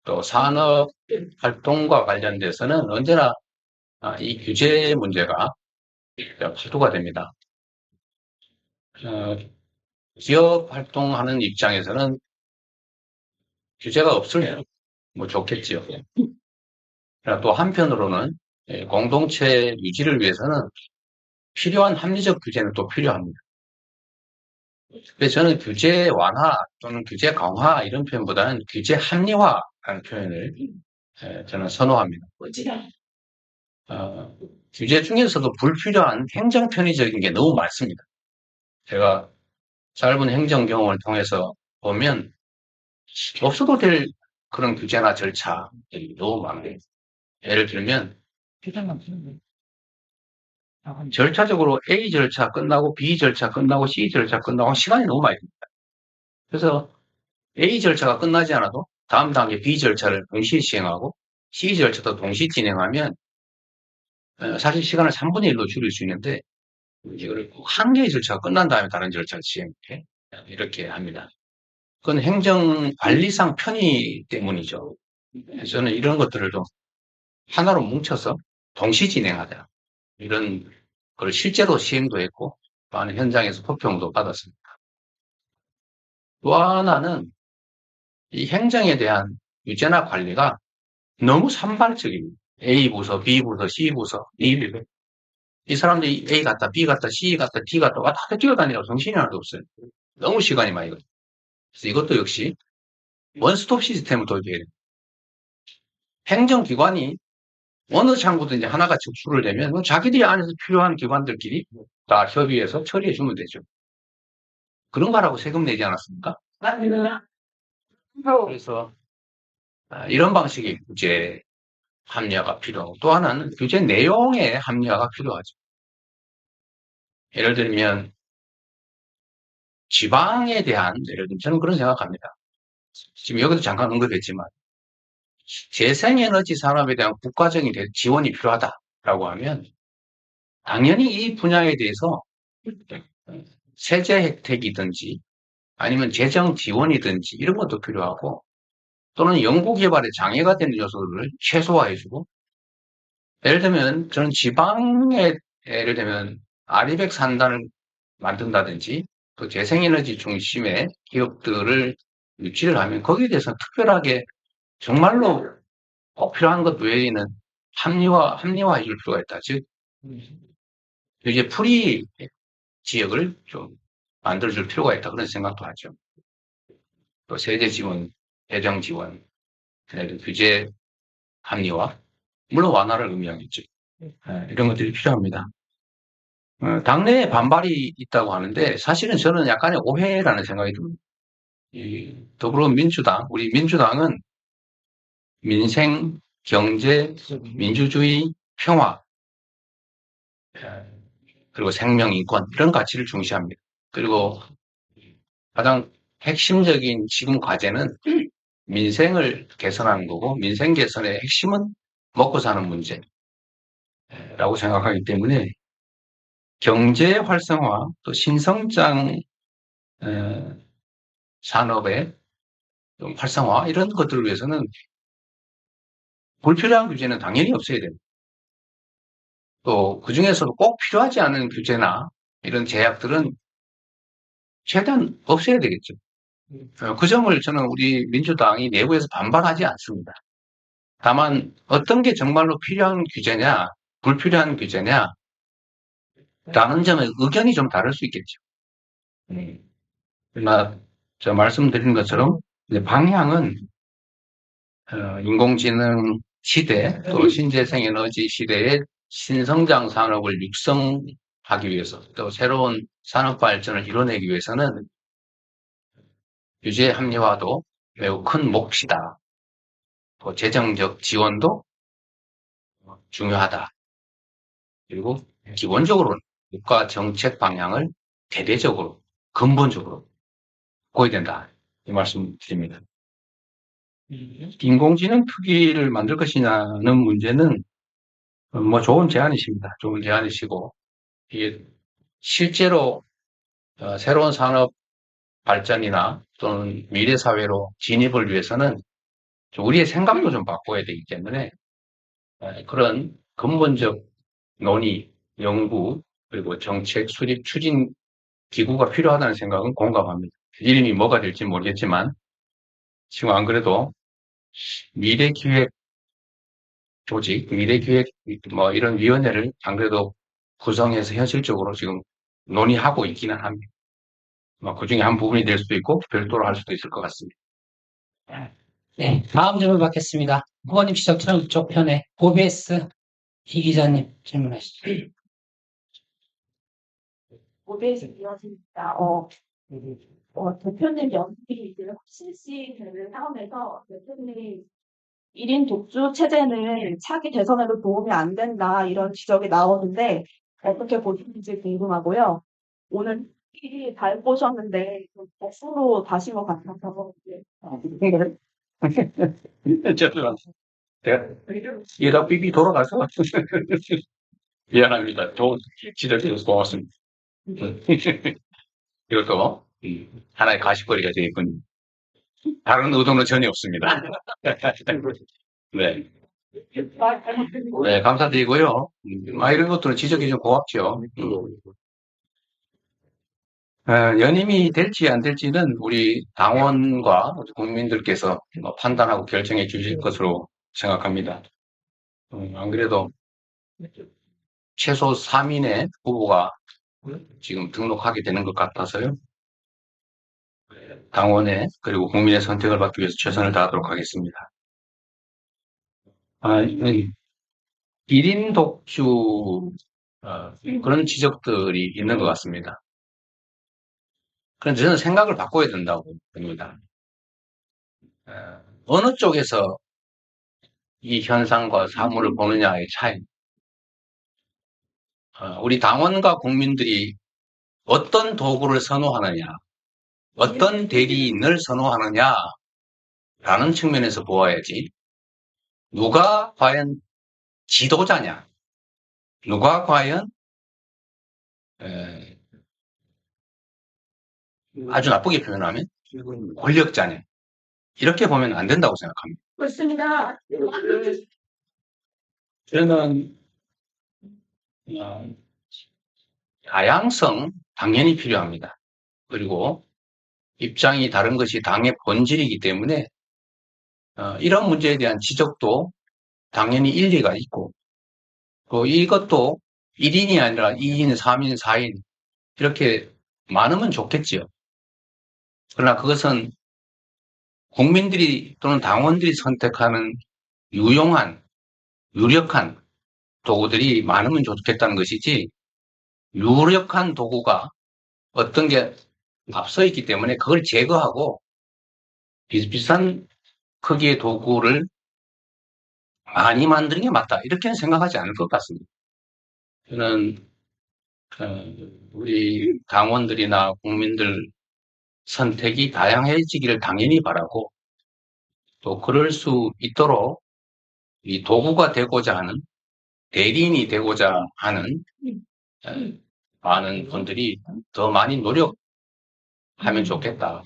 또 산업 활동과 관련돼서는 언제나 이 규제 문제가 화두가 됩니다. 기업 활동하는 입장에서는 규제가 없으면 뭐 좋겠지요. 또 한편으로는 공동체 유지를 위해서는 필요한 합리적 규제는 또 필요합니다. 그래서 저는 규제 완화 또는 규제 강화 이런 표현보다는 규제 합리화라는 표현을 저는 선호합니다. 규제 중에서도 불필요한 행정 편의적인 게 너무 많습니다. 제가 짧은 행정 경험을 통해서 보면 없어도 될 그런 규제나 절차들이 너무 많아요. 예를 들면 절차적으로 A 절차 끝나고 B 절차 끝나고 C 절차 끝나고 시간이 너무 많이 듭니다. 그래서 A 절차가 끝나지 않아도 다음 단계 B 절차를 동시에 시행하고 C 절차도 동시에 진행하면 사실 시간을 3분의 1로 줄일 수 있는데 이거를 한 개의 절차가 끝난 다음에 다른 절차를 시행해 이렇게 합니다. 그건 행정 관리상 편의 때문이죠. 저는 이런 것들을 좀 하나로 뭉쳐서 동시 진행하자 이런 걸 실제로 시행도 했고 많은 현장에서 호평도 받았습니다. 또 하나는 이 행정에 대한 유제나 관리가 너무 산발적입니다. A 부서, B 부서, C 부서, 이 사람들이 A 갔다, B 갔다, C 갔다, D 갔다 왔다 갔다 뛰어다니라고 정신이 하나도 없어요. 너무 시간이 많이 걸려요. 그래서 이것도 역시 원스톱 시스템을 도입해야 됩니다. 행정기관이 어느 장부든지 하나가 접수를 되면 자기들이 안에서 필요한 기관들끼리 다 협의해서 처리해 주면 되죠. 그런 거라고 세금 내지 않았습니까? 그래서 이런 방식의 규제 합리화가 필요하고 또 하나는 규제 내용의 합리화가 필요하죠. 예를 들면 지방에 대한 예를 들면 저는 그런 생각합니다. 지금 여기도 잠깐 언급했지만 재생에너지 산업에 대한 국가적인 지원이 필요하다라고 하면 당연히 이 분야에 대해서 세제 혜택이든지 아니면 재정 지원이든지 이런 것도 필요하고 또는 연구개발에 장애가 되는 요소들을 최소화해주고 예를 들면 저는 지방에 예를 들면 아리백 산단을 만든다든지 또 재생에너지 중심의 기업들을 유치를 하면 거기에 대해서 특별하게 정말로 꼭 필요한 것 외에는 합리화해 줄 필요가 있다. 즉, 이제 프리 지역을 좀 만들어줄 필요가 있다. 그런 생각도 하죠. 또 세제 지원, 재정 지원, 규제 합리화, 물론 완화를 의미하겠죠. 이런 것들이 필요합니다. 당내에 반발이 있다고 하는데 사실은 저는 약간의 오해라는 생각이 듭니다. 이 더불어민주당, 우리 민주당은 민생, 경제, 민주주의, 평화, 그리고 생명, 인권 이런 가치를 중시합니다. 그리고 가장 핵심적인 지금 과제는 민생을 개선하는 거고 민생 개선의 핵심은 먹고 사는 문제라고 생각하기 때문에 경제 활성화 또 신성장 산업의 좀 활성화 이런 것들을 위해서는 불필요한 규제는 당연히 없어야 됩니다. 또 그중에서도 꼭 필요하지 않은 규제나 이런 제약들은 최대한 없애야 되겠죠. 그 점을 저는 우리 민주당이 내부에서 반발하지 않습니다. 다만 어떤 게 정말로 필요한 규제냐, 불필요한 규제냐 라는 점에 의견이 좀 다를 수 있겠죠. 그러나 저 말씀드린 것처럼 이제 방향은 인공지능 시대 또 신재생 에너지 시대의 신성장 산업을 육성하기 위해서 또 새로운 산업 발전을 이뤄내기 위해서는 규제 합리화도 매우 큰 몫이다. 또 재정적 지원도 중요하다. 그리고 기본적으로 국가 정책 방향을 대대적으로 근본적으로 보여야 된다. 이 말씀 드립니다. 인공지능 특위를 만들 것이냐는 문제는 뭐 좋은 제안이십니다. 좋은 제안이시고 이게 실제로 새로운 산업 발전이나 또는 미래 사회로 진입을 위해서는 우리의 생각도 좀 바꿔야 되기 때문에 그런 근본적 논의, 연구 그리고 정책 수립 추진 기구가 필요하다는 생각은 공감합니다. 이름이 뭐가 될지 모르겠지만 지금 안 그래도 미래기획 조직, 미래기획 뭐 이런 위원회를 안 그래도 구성해서 현실적으로 지금 논의하고 있기는 합니다. 그 중에 한 부분이 될 수도 있고 별도로 할 수도 있을 것 같습니다. 네, 다음 질문 받겠습니다. 후보님 지적처럼 이쪽 편에 OBS 이 기자님 질문하시죠. OBS 이어집니다. 대표님 연기 이제 실시 되는 상황에서 대표님이 1인 독주 체제는 차기 대선에도 도움이 안 된다 이런 지적이 나오는데 어떻게 보시는지 궁금하고요. 오늘 일이 잘 보셨는데 좀 거꾸로 다신 것 같아서 죄송합니다. 제가 이러다 삐삐 돌아가서 미안합니다. 좋은 지적해주셔서 고맙습니다. 이것도 하나의 가십거리가 되겠군요. 다른 의도는 전혀 없습니다. 네. 네, 감사드리고요. 이런 것들은 지적이 좀 고맙죠. 연임이 될지 안 될지는 우리 당원과 국민들께서 판단하고 결정해 주실 것으로 생각합니다. 안 그래도 최소 3인의 후보가 지금 등록하게 되는 것 같아서요. 당원의 그리고 국민의 선택을 받기 위해서 최선을 다하도록 하겠습니다. 1인 독주 그런 지적들이 있는 것 같습니다. 그런데 저는 생각을 바꿔야 된다고 봅니다. 어느 쪽에서 이 현상과 사물을 보느냐의 차이. 우리 당원과 국민들이 어떤 도구를 선호하느냐, 어떤 대리인을 선호하느냐라는 측면에서 보아야지 누가 과연 지도자냐, 누가 과연 아주 나쁘게 표현하면 권력자냐, 이렇게 보면 안 된다고 생각합니다. 그렇습니다. 저는 다양성 당연히 필요합니다. 그리고 입장이 다른 것이 당의 본질이기 때문에 이런 문제에 대한 지적도 당연히 일리가 있고, 또 이것도 1인이 아니라 2인, 3인, 4인 이렇게 많으면 좋겠지요. 그러나 그것은 국민들이 또는 당원들이 선택하는 유용한, 유력한 도구들이 많으면 좋겠다는 것이지, 유력한 도구가 어떤 게 앞서 있기 때문에 그걸 제거하고 비슷비슷한 크기의 도구를 많이 만드는 게 맞다, 이렇게는 생각하지 않을 것 같습니다. 저는 우리 당원들이나 국민들 선택이 다양해지기를 당연히 바라고, 또 그럴 수 있도록 이 도구가 되고자 하는, 대리인이 되고자 하는 많은 분들이 더 많이 노력하면 좋겠다,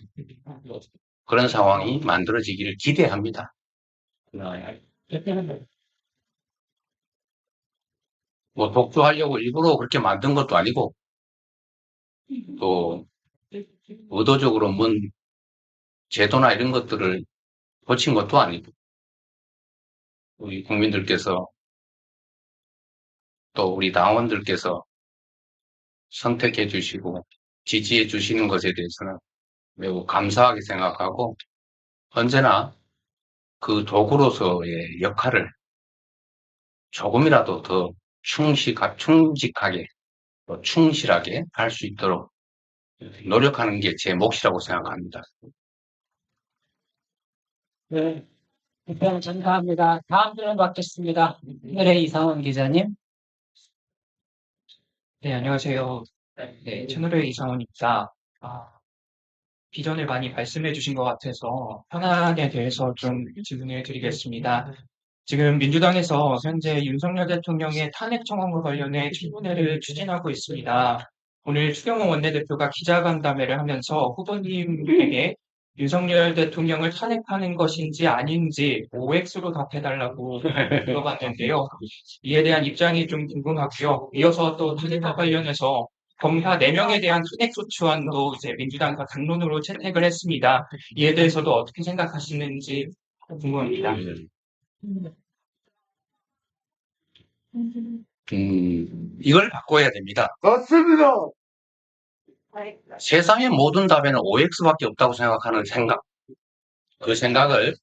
그런 상황이 만들어지기를 기대합니다. 뭐 독주하려고 일부러 그렇게 만든 것도 아니고, 또 의도적으로 뭔 제도나 이런 것들을 고친 것도 아니고, 우리 국민들께서 또 우리 당원들께서 선택해 주시고 지지해 주시는 것에 대해서는 매우 감사하게 생각하고, 언제나 그 도구로서의 역할을 조금이라도 더 충직하게, 또 충실하게 할 수 있도록 노력하는 게 제 몫이라고 생각합니다. 네, 답변 감사합니다. 다음 질문 받겠습니다. 채널의 이상원 기자님. 네, 안녕하세요. 네, 채널의 이상훈입니다. 비전을 많이 말씀해 주신 것 같아서 현안에 대해서 좀 질문을 드리겠습니다. 지금 민주당에서 현재 윤석열 대통령의 탄핵 청원과 관련해 청문회를 추진하고 있습니다. 오늘 추경호 원내대표가 기자간담회를 하면서 후보님에게 윤석열 대통령을 탄핵하는 것인지 아닌지 OX로 답해달라고 물어봤는데요. 이에 대한 입장이 좀 궁금하고요. 이어서 또 탄핵과 관련해서 검사 4명에 대한 탄핵소추안도 이제 민주당과 당론으로 채택을 했습니다. 이에 대해서도 어떻게 생각하시는지 궁금합니다. 이걸 바꿔야 됩니다. 맞습니다. 세상의 모든 답에는 OX밖에 없다고 생각하는 생각, 그 생각을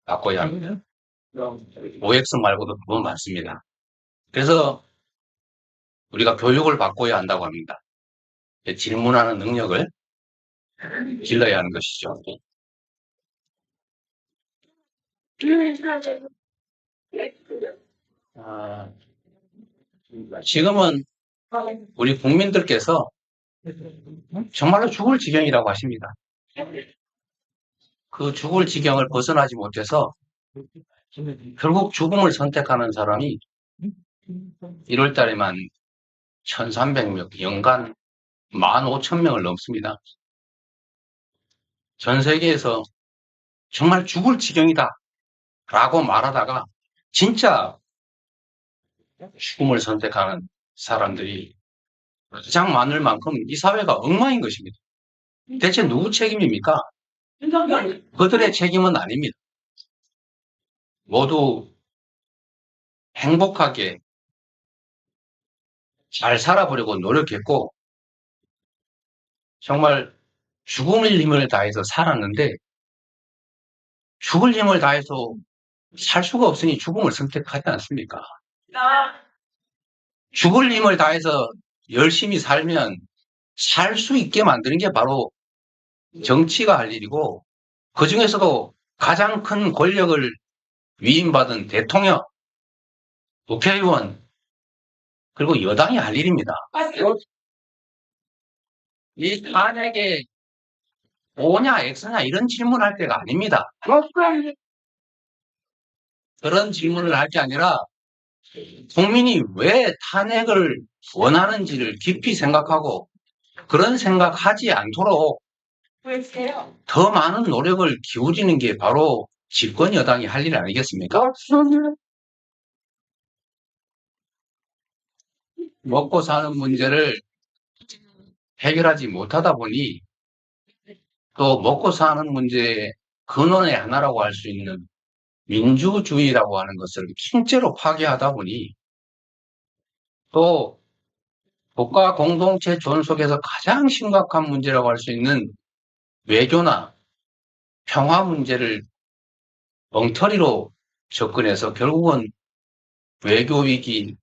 바꿔야 합니다. OX 말고도 너무 많습니다. 그래서 우리가 교육을 바꿔야 한다고 합니다. 질문하는 능력을 길러야 하는 것이죠. 지금은 우리 국민들께서 정말로 죽을 지경이라고 하십니다. 그 죽을 지경을 벗어나지 못해서 결국 죽음을 선택하는 사람이 1월 달에만 1,300명, 연간 15,000명을 넘습니다. 전 세계에서 정말 죽을 지경이다 라고 말하다가 진짜 죽음을 선택하는 사람들이 가장 많을 만큼 이 사회가 엉망인 것입니다. 대체 누구 책임입니까? 그들의 책임은 아닙니다. 모두 행복하게 잘 살아보려고 노력했고, 정말 죽음을 힘을 다해서 살았는데, 죽을 힘을 다해서 살 수가 없으니 죽음을 선택하지 않습니까? 죽을 힘을 다해서 열심히 살면 살 수 있게 만드는 게 바로 정치가 할 일이고, 그 중에서도 가장 큰 권력을 위임받은 대통령, 국회의원, 그리고 여당이 할 일입니다. 이 탄핵에 O냐 X냐 이런 질문할 때가 아닙니다. 그런 질문을 할 게 아니라 국민이 왜 탄핵을 원하는지를 깊이 생각하고 그런 생각하지 않도록 더 많은 노력을 기울이는 게 바로 집권 여당이 할 일 아니겠습니까? 먹고 사는 문제를 해결하지 못하다 보니 또 먹고 사는 문제의 근원의 하나라고 할 수 있는 민주주의라고 하는 것을 통째로 파괴하다 보니 또 국가 공동체 존속에서 가장 심각한 문제라고 할 수 있는 외교나 평화 문제를 엉터리로 접근해서 결국은 외교 위기,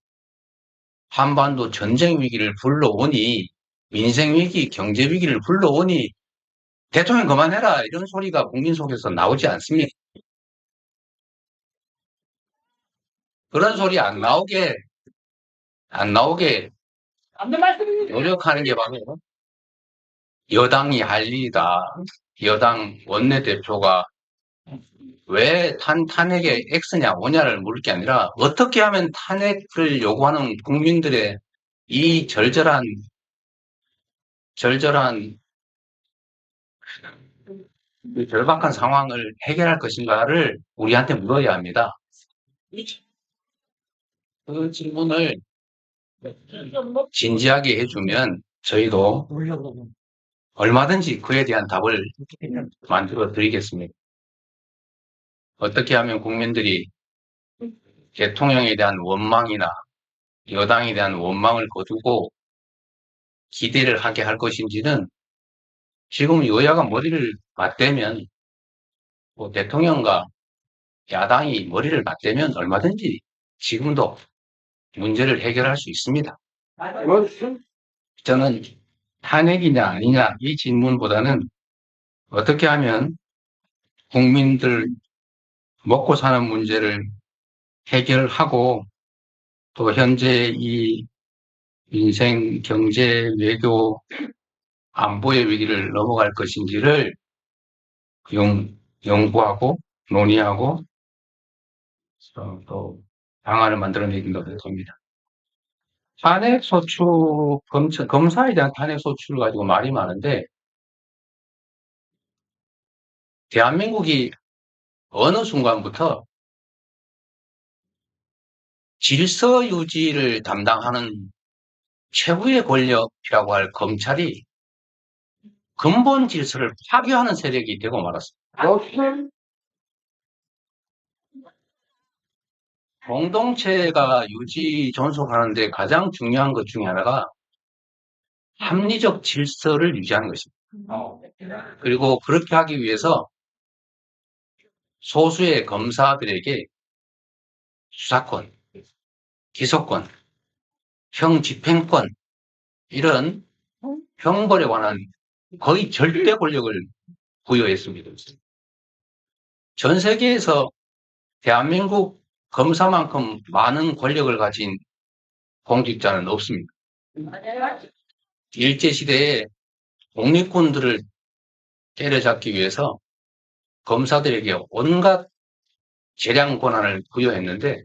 한반도 전쟁 위기를 불러오니 민생 위기, 경제 위기를 불러오니 대통령 그만해라 이런 소리가 국민 속에서 나오지 않습니까? 그런 소리 안 나오게 노력하는 게 바로 여당이 할 일이다. 여당 원내대표가 왜 탄핵에 X냐, O냐를 물을 게 아니라 어떻게 하면 탄핵을 요구하는 국민들의 이 절절한 그 절박한 상황을 해결할 것인가를 우리한테 물어야 합니다. 그 질문을 진지하게 해주면 저희도 얼마든지 그에 대한 답을 만들어 드리겠습니다. 어떻게 하면 국민들이 대통령에 대한 원망이나 여당에 대한 원망을 거두고 기대를 하게 할 것인지는 지금 여야가 머리를 맞대면 대통령과 야당이 머리를 맞대면 얼마든지 지금도 문제를 해결할 수 있습니다. 저는 탄핵이냐 아니냐 이 질문보다는 어떻게 하면 국민들 먹고 사는 문제를 해결하고 또 현재 이 민생, 경제, 외교, 안보의 위기를 넘어갈 것인지를 연구하고 논의하고 또 방안을 만들어내긴다고 겁니다. 탄핵 소추, 검사에 대한 탄핵 소추를 가지고 말이 많은데 대한민국이 어느 순간부터 질서 유지를 담당하는 최후의 권력이라고 할 검찰이 근본 질서를 파괴하는 세력이 되고 말았습니다. 공동체가 유지, 존속하는데 가장 중요한 것 중에 하나가 합리적 질서를 유지하는 것입니다. 그리고 그렇게 하기 위해서 소수의 검사들에게 수사권, 기소권, 형집행권 이런 형벌에 관한 거의 절대 권력을 부여했습니다. 전 세계에서 대한민국 검사만큼 많은 권력을 가진 공직자는 없습니다. 일제시대에 독립군들을 때려잡기 위해서 검사들에게 온갖 재량 권한을 부여했는데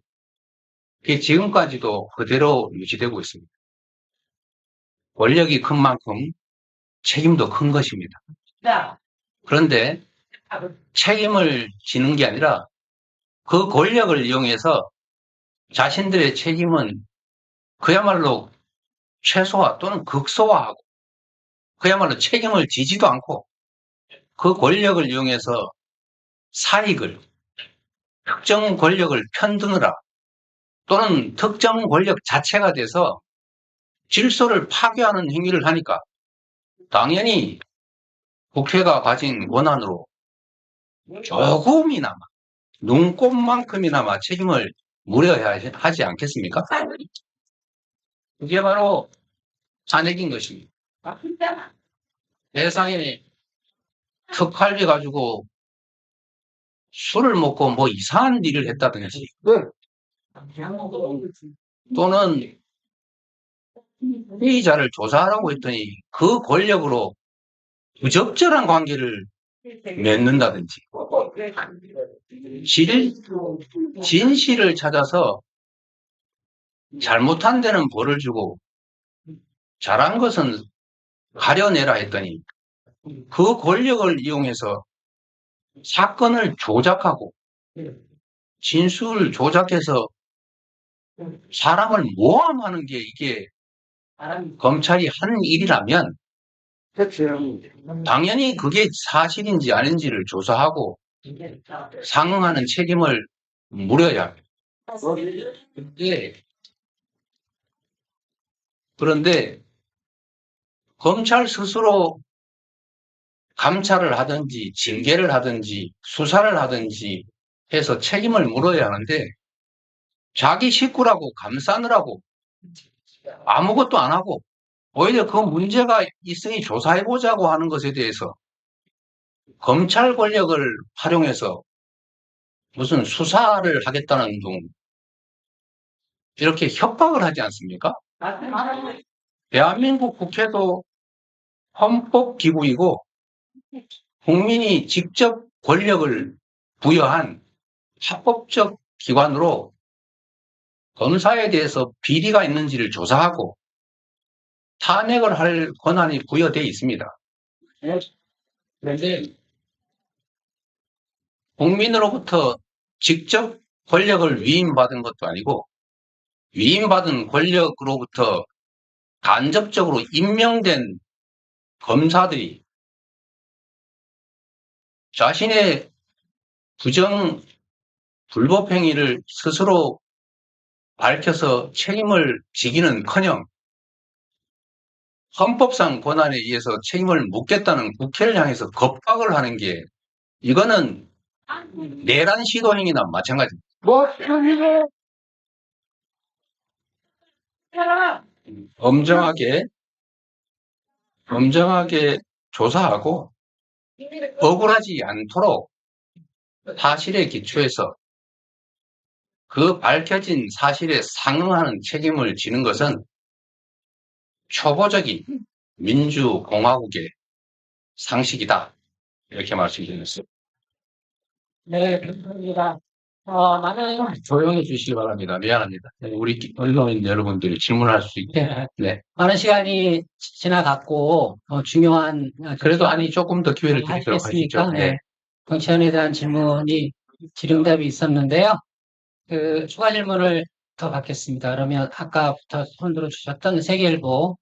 그게 지금까지도 그대로 유지되고 있습니다. 권력이 큰 만큼 책임도 큰 것입니다. 그런데 책임을 지는 게 아니라 그 권력을 이용해서 자신들의 책임은 그야말로 최소화 또는 극소화하고 그야말로 책임을 지지도 않고 그 권력을 이용해서 사익을, 특정 권력을 편드느라 또는 특정 권력 자체가 돼서 질서를 파괴하는 행위를 하니까 당연히 국회가 가진 권한으로 조금이나마 눈꼽만큼이나마 책임을 물어야 하지 않겠습니까? 그게 바로 탄핵인 것입니다. 세상에 특활비 가지고 술을 먹고 뭐 이상한 일을 했다든지 또는 피의자를 조사하라고 했더니 그 권력으로 부적절한 관계를 맺는다든지 진실을 찾아서 잘못한 데는 벌을 주고 잘한 것은 가려내라 했더니 그 권력을 이용해서 사건을 조작하고 진술을 조작해서 사람을 모함하는 게 이게 검찰이 한 일이라면 당연히 그게 사실인지 아닌지를 조사하고 상응하는 책임을 물어야 합니다. 그런데 검찰 스스로 감찰을 하든지 징계를 하든지 수사를 하든지 해서 책임을 물어야 하는데 자기 식구라고 감싸느라고 아무것도 안 하고 오히려 그 문제가 있으니 조사해보자고 하는 것에 대해서 검찰 권력을 활용해서 무슨 수사를 하겠다는 둥 이렇게 협박을 하지 않습니까? 대한민국 국회도 헌법기구이고 국민이 직접 권력을 부여한 합법적 기관으로 검사에 대해서 비리가 있는지를 조사하고 탄핵을 할 권한이 부여되어 있습니다. 그런데 국민으로부터 직접 권력을 위임받은 것도 아니고 위임받은 권력으로부터 간접적으로 임명된 검사들이 자신의 부정 불법 행위를 스스로 밝혀서 책임을 지기는커녕 헌법상 권한에 의해서 책임을 묻겠다는 국회를 향해서 겁박을 하는 게 이거는 내란 시도 행위나 마찬가지입니다. 엄정하게 조사하고 억울하지 않도록 사실에 기초해서 그 밝혀진 사실에 상응하는 책임을 지는 것은 초보적인 민주공화국의 상식이다. 이렇게 말씀드렸습니다. 네, 감사합니다. 많은 조용히 주시기 바랍니다. 미안합니다. 우리 언론인 여러분들이 질문할 수 있게. 네. 많은 시간이 지나갔고 중요한 그래도 아니 조금 더 기회를 드리도록 하겠습니까? 하시죠. 네. 정치원에 대한 질문이 질의응답이 있었는데요. 그 추가 질문을 더 받겠습니다. 그러면 아까부터 손 들어주셨던 세계일보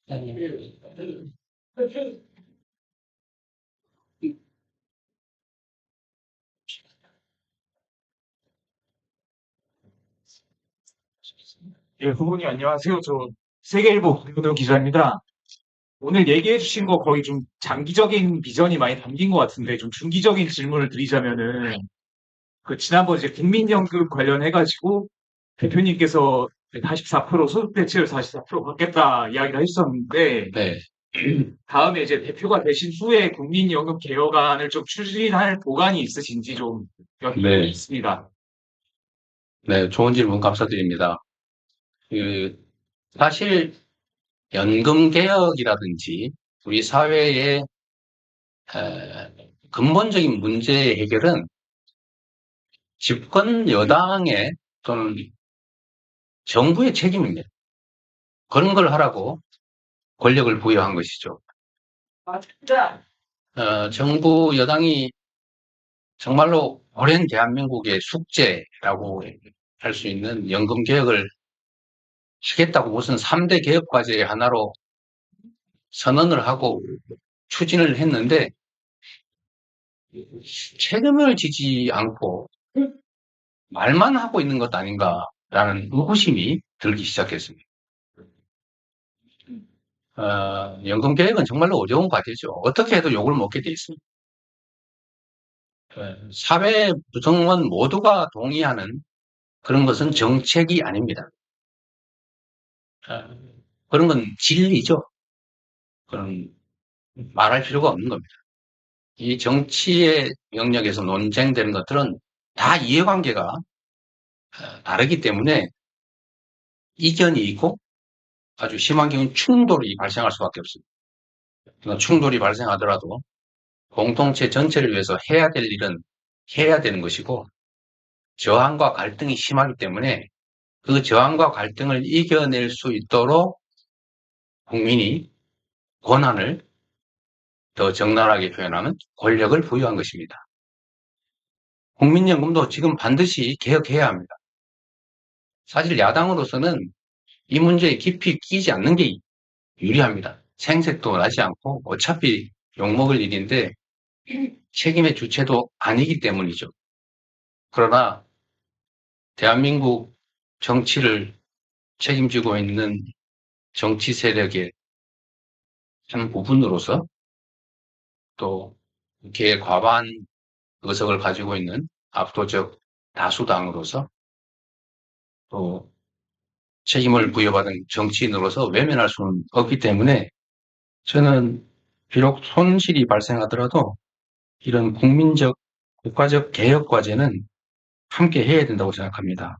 기자님. 예, 후보님 안녕하세요. 저 세계일보 김근호 기자입니다. 오늘 얘기해 주신 거 거의 좀 장기적인 비전이 많이 담긴 것 같은데 좀 중기적인 질문을 드리자면은 그 지난번 이제 국민연금 관련해가지고 대표님께서 44% 소득 대체율 44% 받겠다 이야기를 하셨었는데 네. 다음에 이제 대표가 되신 후에 국민연금 개혁안을 좀 추진할 보관이 있으신지 좀 여쭙겠습니다. 네, 좋은 질문 감사드립니다. 사실 연금 개혁이라든지 우리 사회의 근본적인 문제 해결은 집권 여당의 또는 정부의 책임입니다. 그런 걸 하라고 권력을 부여한 것이죠. 정부 여당이 정말로 오랜 대한민국의 숙제라고 할 수 있는 연금 개혁을 하겠다고 무슨 3대 개혁 과제의 하나로 선언을 하고 추진을 했는데 책임을 지지 않고 말만 하고 있는 것 아닌가라는 의구심이 들기 시작했습니다. 연금 개혁은 정말로 어려운 과제죠. 어떻게 해도 욕을 먹게 돼 있습니다. 사회 구성원 모두가 동의하는 그런 것은 정책이 아닙니다. 그런 건 진리죠. 그런 말할 필요가 없는 겁니다. 이 정치의 영역에서 논쟁되는 것들은 다 이해관계가 다르기 때문에 이견이 있고 아주 심한 경우는 충돌이 발생할 수밖에 없습니다. 충돌이 발생하더라도 공동체 전체를 위해서 해야 될 일은 해야 되는 것이고 저항과 갈등이 심하기 때문에 그 저항과 갈등을 이겨낼 수 있도록 국민이 권한을 더 적나라하게 표현하는 권력을 부여한 것입니다. 국민연금도 지금 반드시 개혁해야 합니다. 사실 야당으로서는 이 문제에 깊이 끼지 않는 게 유리합니다. 생색도 나지 않고 어차피 욕먹을 일인데 책임의 주체도 아니기 때문이죠. 그러나 대한민국 정치를 책임지고 있는 정치 세력의 한 부분으로서 또 국회의 과반 의석을 가지고 있는 압도적 다수당으로서 또 책임을 부여받은 정치인으로서 외면할 수는 없기 때문에 저는 비록 손실이 발생하더라도 이런 국민적, 국가적 개혁 과제는 함께 해야 된다고 생각합니다.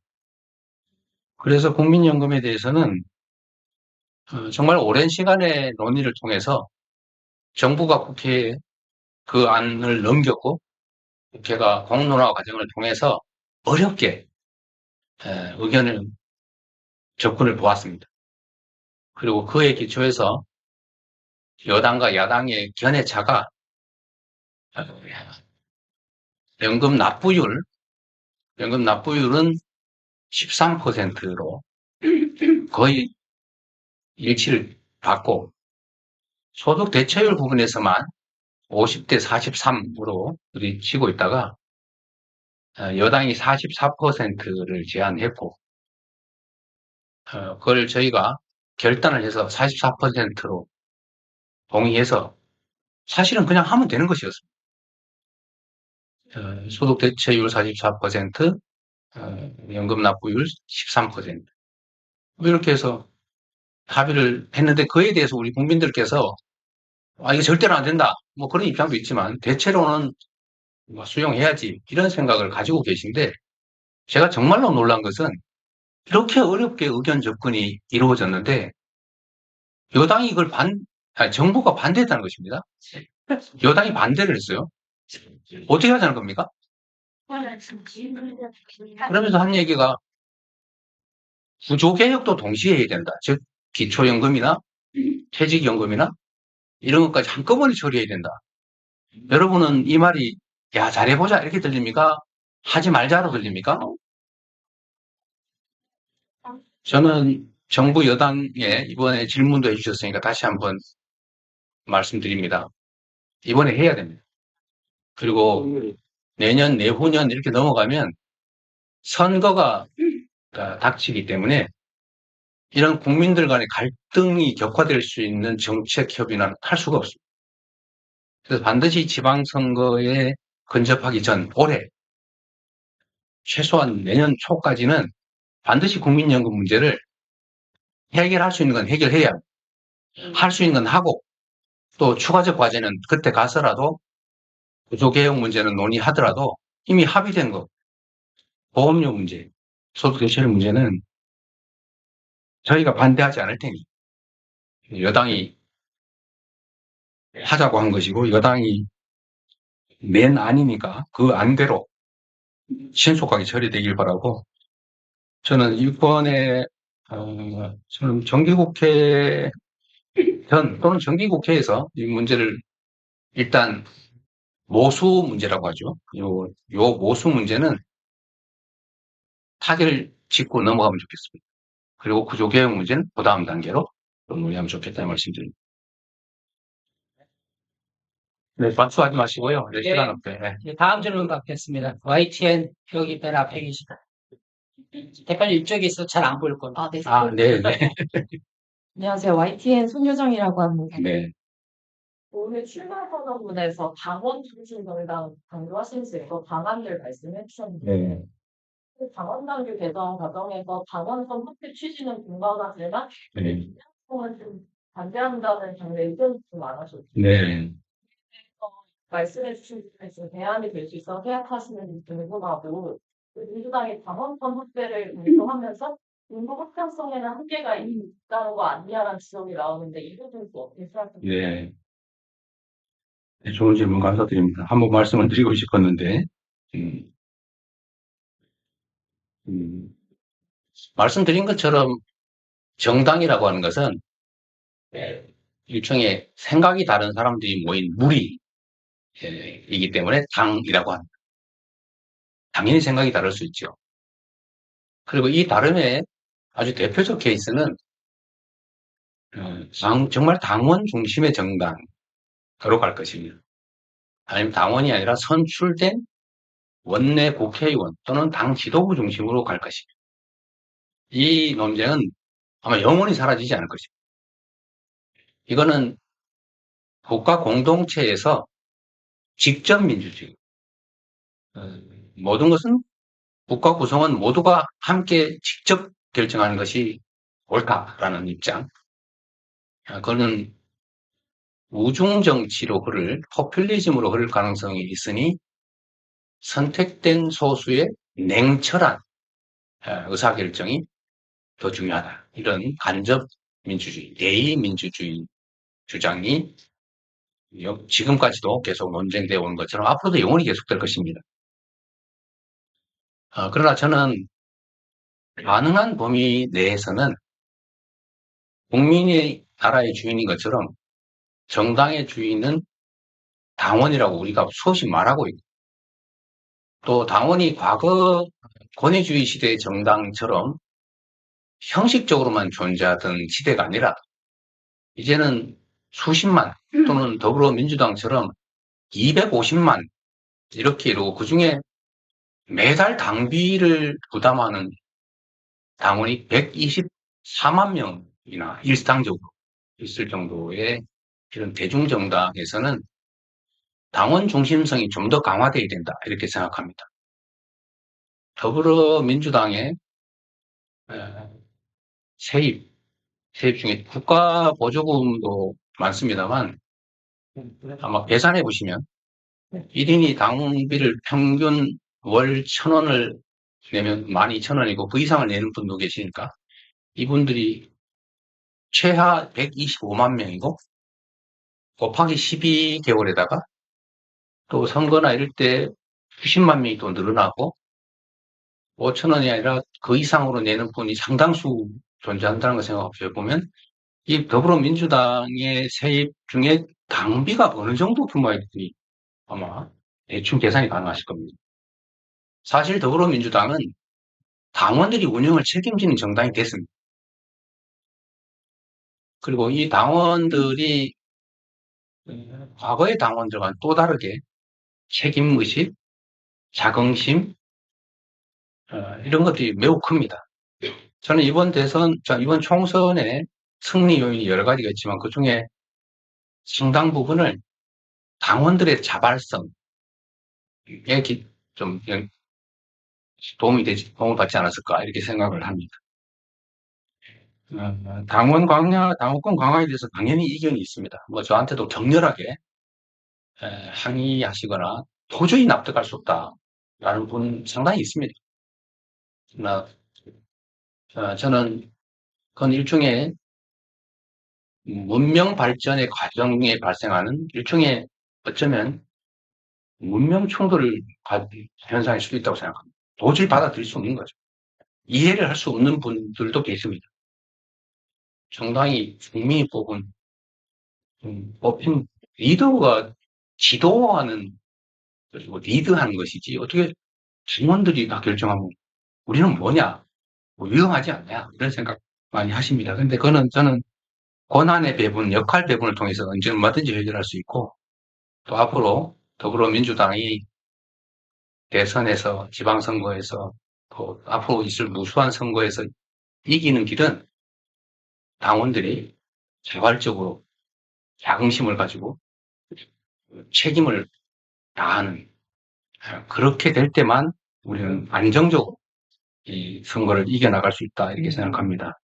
그래서 국민연금에 대해서는 정말 오랜 시간의 논의를 통해서 정부가 국회에 그 안을 넘겼고 국회가 공론화 과정을 통해서 어렵게 의견을 접근을 보았습니다. 그리고 그에 기초해서 여당과 야당의 견해차가 연금 납부율은 13%로 거의 일치를 받고 소득 대체율 부분에서만 50대 43으로 치고 있다가 여당이 44%를 제안했고 그걸 저희가 결단을 해서 44%로 동의해서 사실은 그냥 하면 되는 것이었습니다. 소득 대체율 44%, 연금 납부율 13%. 이렇게 해서 합의를 했는데 그에 대해서 우리 국민들께서 이거 절대로 안 된다. 뭐 그런 입장도 있지만 대체로는 수용해야지 이런 생각을 가지고 계신데 제가 정말로 놀란 것은 이렇게 어렵게 의견 접근이 이루어졌는데 여당이 이걸 정부가 반대했다는 것입니다. 여당이 반대를 했어요. 어떻게 하자는 겁니까? 그러면서 한 얘기가 구조개혁도 동시에 해야 된다. 즉 기초연금이나 퇴직연금이나 이런 것까지 한꺼번에 처리해야 된다. 여러분은 이 말이 야 잘해보자 이렇게 들립니까? 하지 말자로 들립니까? 저는 정부 여당에 이번에 질문도 해주셨으니까 다시 한번 말씀드립니다. 이번에 해야 됩니다. 그리고 내년, 내후년 이렇게 넘어가면 선거가 닥치기 때문에 이런 국민들 간의 갈등이 격화될 수 있는 정책 협의는 할 수가 없습니다. 그래서 반드시 지방선거에 근접하기 전 올해 최소한 내년 초까지는 반드시 국민연금 문제를 해결할 수 있는 건 해결해야 합니다. 할 수 있는 건 하고 또 추가적 과제는 그때 가서라도 구조개혁 문제는 논의하더라도 이미 합의된 거 보험료 문제, 소득 대체율 문제는 저희가 반대하지 않을 테니 여당이 하자고 한 것이고 여당이 낸 안이니까 그 안대로 신속하게 처리되길 바라고 저는 이번에 저는 정기국회 또는 정기국회에서 이 문제를 일단 모수 문제라고 하죠. 요 모수 문제는 타결을 짚고 넘어가면 좋겠습니다. 그리고 구조개혁 문제는 그 다음 단계로 논의하면 좋겠다는 말씀드립니다. 네, 박수하지 마시고요. 네, 시간 없게. 네. 다음 질문 받겠습니다. YTN 여기 맨 앞에 계시다. 대표님 이쪽에 있어 잘 안 보일 겁니다. 네. 네. 안녕하세요. YTN 손유정이라고 합니다. 네. 오늘 출마 선언문에서 당원 중심 정당 강조하시면서 여러 방안들 말씀해 주셨는데 네. 그 당원 당규 개정 과정에서 당원 선거표 취지는 공감하지만 네. 을 좀 반대한다는 장르 의견이 좀 많으셨어요. 네. 말씀해 주신 부분에 좀 대안이 될 수 있어 생각하시는지 궁금하고 민주당이 당원권 확대를 검토하면서 인구 확장성에는 한계가 있다는 거 아니냐라는 지적이 나오는데 이 부분은 또 어떻게 생각하세요? 네. 네, 좋은 질문 감사드립니다. 한번 말씀을 드리고 싶었는데, 음, 음. 말씀드린 것처럼 정당이라고 하는 것은 일종의 생각이 다른 사람들이 모인 무리이기 때문에 당이라고 합니다. 당연히 생각이 다를 수 있죠. 그리고 이 다름의 아주 대표적 케이스는 정말 당원 중심의 정당으로 갈 것입니다. 아니면 당원이 아니라 선출된 원내 국회의원 또는 당 지도부 중심으로 갈 것입니다. 이 논쟁은 아마 영원히 사라지지 않을 것입니다. 이거는 국가 공동체에서 직접 민주주의, 모든 것은 국가 구성원 모두가 함께 직접 결정하는 것이 옳다라는 입장. 그거는 우중정치로 포퓰리즘으로 흐를 가능성이 있으니 선택된 소수의 냉철한 의사결정이 더 중요하다. 이런 간접 민주주의, 대의민주주의 주장이 지금까지도 계속 논쟁되어 온 것처럼 앞으로도 영원히 계속될 것입니다. 그러나 저는 가능한 범위 내에서는 국민이 나라의 주인인 것처럼 정당의 주인은 당원이라고 우리가 수없이 말하고 있고, 또 당원이 과거 권위주의 시대의 정당처럼 형식적으로만 존재하던 시대가 아니라 이제는 수십만 또는 더불어민주당처럼 250만 이렇게 이루고 그중에 매달 당비를 부담하는 당원이 124만 명이나 일상적으로 있을 정도의 이런 대중정당에서는 당원 중심성이 좀 더 강화되어야 된다 이렇게 생각합니다. 더불어민주당의 세입 중에 국가 보조금도 많습니다만 아마 계산해 보시면 1인이 당비를 평균 월 1,000원을 내면 12,000원이고 그 이상을 내는 분도 계시니까 이분들이 최하 125만 명이고 곱하기 12개월에다가 또 선거나 이럴 때 수십만 명이 또 늘어나고 5,000원이 아니라 그 이상으로 내는 분이 상당수 존재한다는 걸 생각해 보면 이 더불어민주당의 세입 중에 당비가 어느 정도 규모일지 아마 대충 계산이 가능하실 겁니다. 사실 더불어민주당은 당원들이 운영을 책임지는 정당이 됐습니다. 그리고 이 당원들이 과거의 당원들과는 또 다르게 책임의식, 자긍심 이런 것들이 매우 큽니다. 저는 이번 총선의 승리 요인이 여러 가지가 있지만 그중에 상당 부분을 당원들의 자발성에 좀 도움을 받지 않았을까 이렇게 생각을 합니다. 당원권 강화에 대해서 당연히 이견이 있습니다. 뭐 저한테도 격렬하게 항의하시거나 도저히 납득할 수 없다라는 분 상당히 있습니다. 그러나 저는 그건 일종의 문명 발전의 과정에 발생하는 일종의 어쩌면 문명 충돌을 현상일 수도 있다고 생각합니다. 도저히 받아들일 수 없는 거죠. 이해를 할 수 없는 분들도 계십니다. 정당이 국민이 뽑힌 리더가 지도하는 그리고 리드하는 것이지 어떻게 직원들이 다 결정하면 우리는 뭐냐 뭐 위험하지 않냐 이런 생각 많이 하십니다. 근데 그거는 저는 권한의 배분, 역할 배분을 통해서 언제든지 해결할 수 있고 또 앞으로 더불어민주당이 대선에서 지방선거에서 또 앞으로 있을 무수한 선거에서 이기는 길은 당원들이 자발적으로 자긍심을 가지고 책임을 다하는 그렇게 될 때만 우리는 안정적으로 이 선거를 이겨나갈 수 있다 이렇게 생각합니다.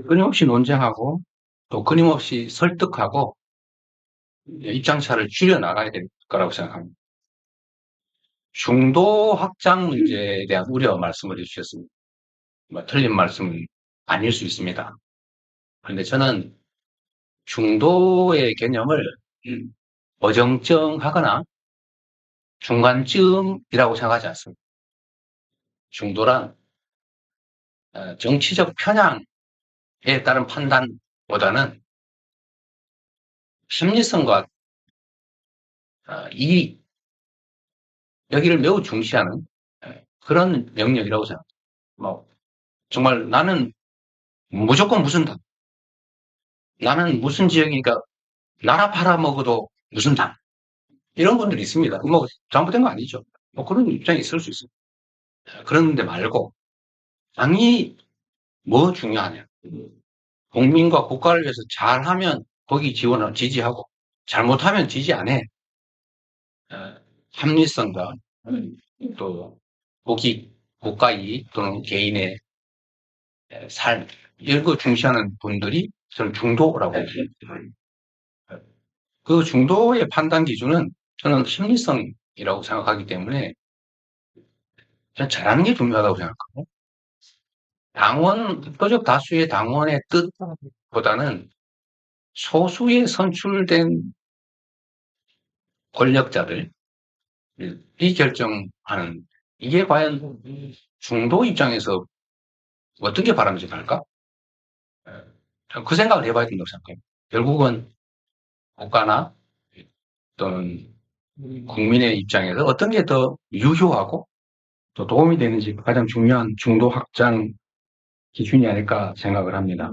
끊임없이 논쟁하고 또 끊임없이 설득하고 입장차를 줄여나가야 될 거라고 생각합니다. 중도 확장 문제에 대한 우려 말씀을 해주셨습니다. 틀린 말씀은 아닐 수 있습니다. 그런데 저는 중도의 개념을 어정쩡하거나 중간쯤이라고 생각하지 않습니다. 중도란 정치적 편향에 따른 판단보다는 합리성과 이익, 여기를 매우 중시하는 그런 영역이라고 생각합니다. 뭐, 정말 나는 무조건 무슨 당, 나는 무슨 지역이니까 나라 팔아먹어도 무슨 당, 이런 분들이 있습니다. 뭐 잘못된 거 아니죠. 뭐 그런 입장이 있을 수 있습니다. 그런데 말고 당이 뭐 중요하냐. 국민과 국가를 위해서 잘하면 거기 지원을 지지하고 잘못하면 지지 안 해. 합리성과 또 국가 이익 또는 개인의 삶 이런 거 중시하는 분들이 저는 중도라고 봅니다. 그 중도의 판단 기준은 저는 합리성이라고 생각하기 때문에 저는 잘하는 게 중요하다고 생각하고 압도적 다수의 당원의 뜻보다는 소수의 선출된 권력자들이 결정하는 이게 과연 중도 입장에서 어떤 게 바람직할까? 그 생각을 해봐야 된다고 생각해요. 결국은 국가나 또는 국민의 입장에서 어떤 게 더 유효하고 또 도움이 되는지 가장 중요한 중도 확장 기준이 아닐까 생각을 합니다.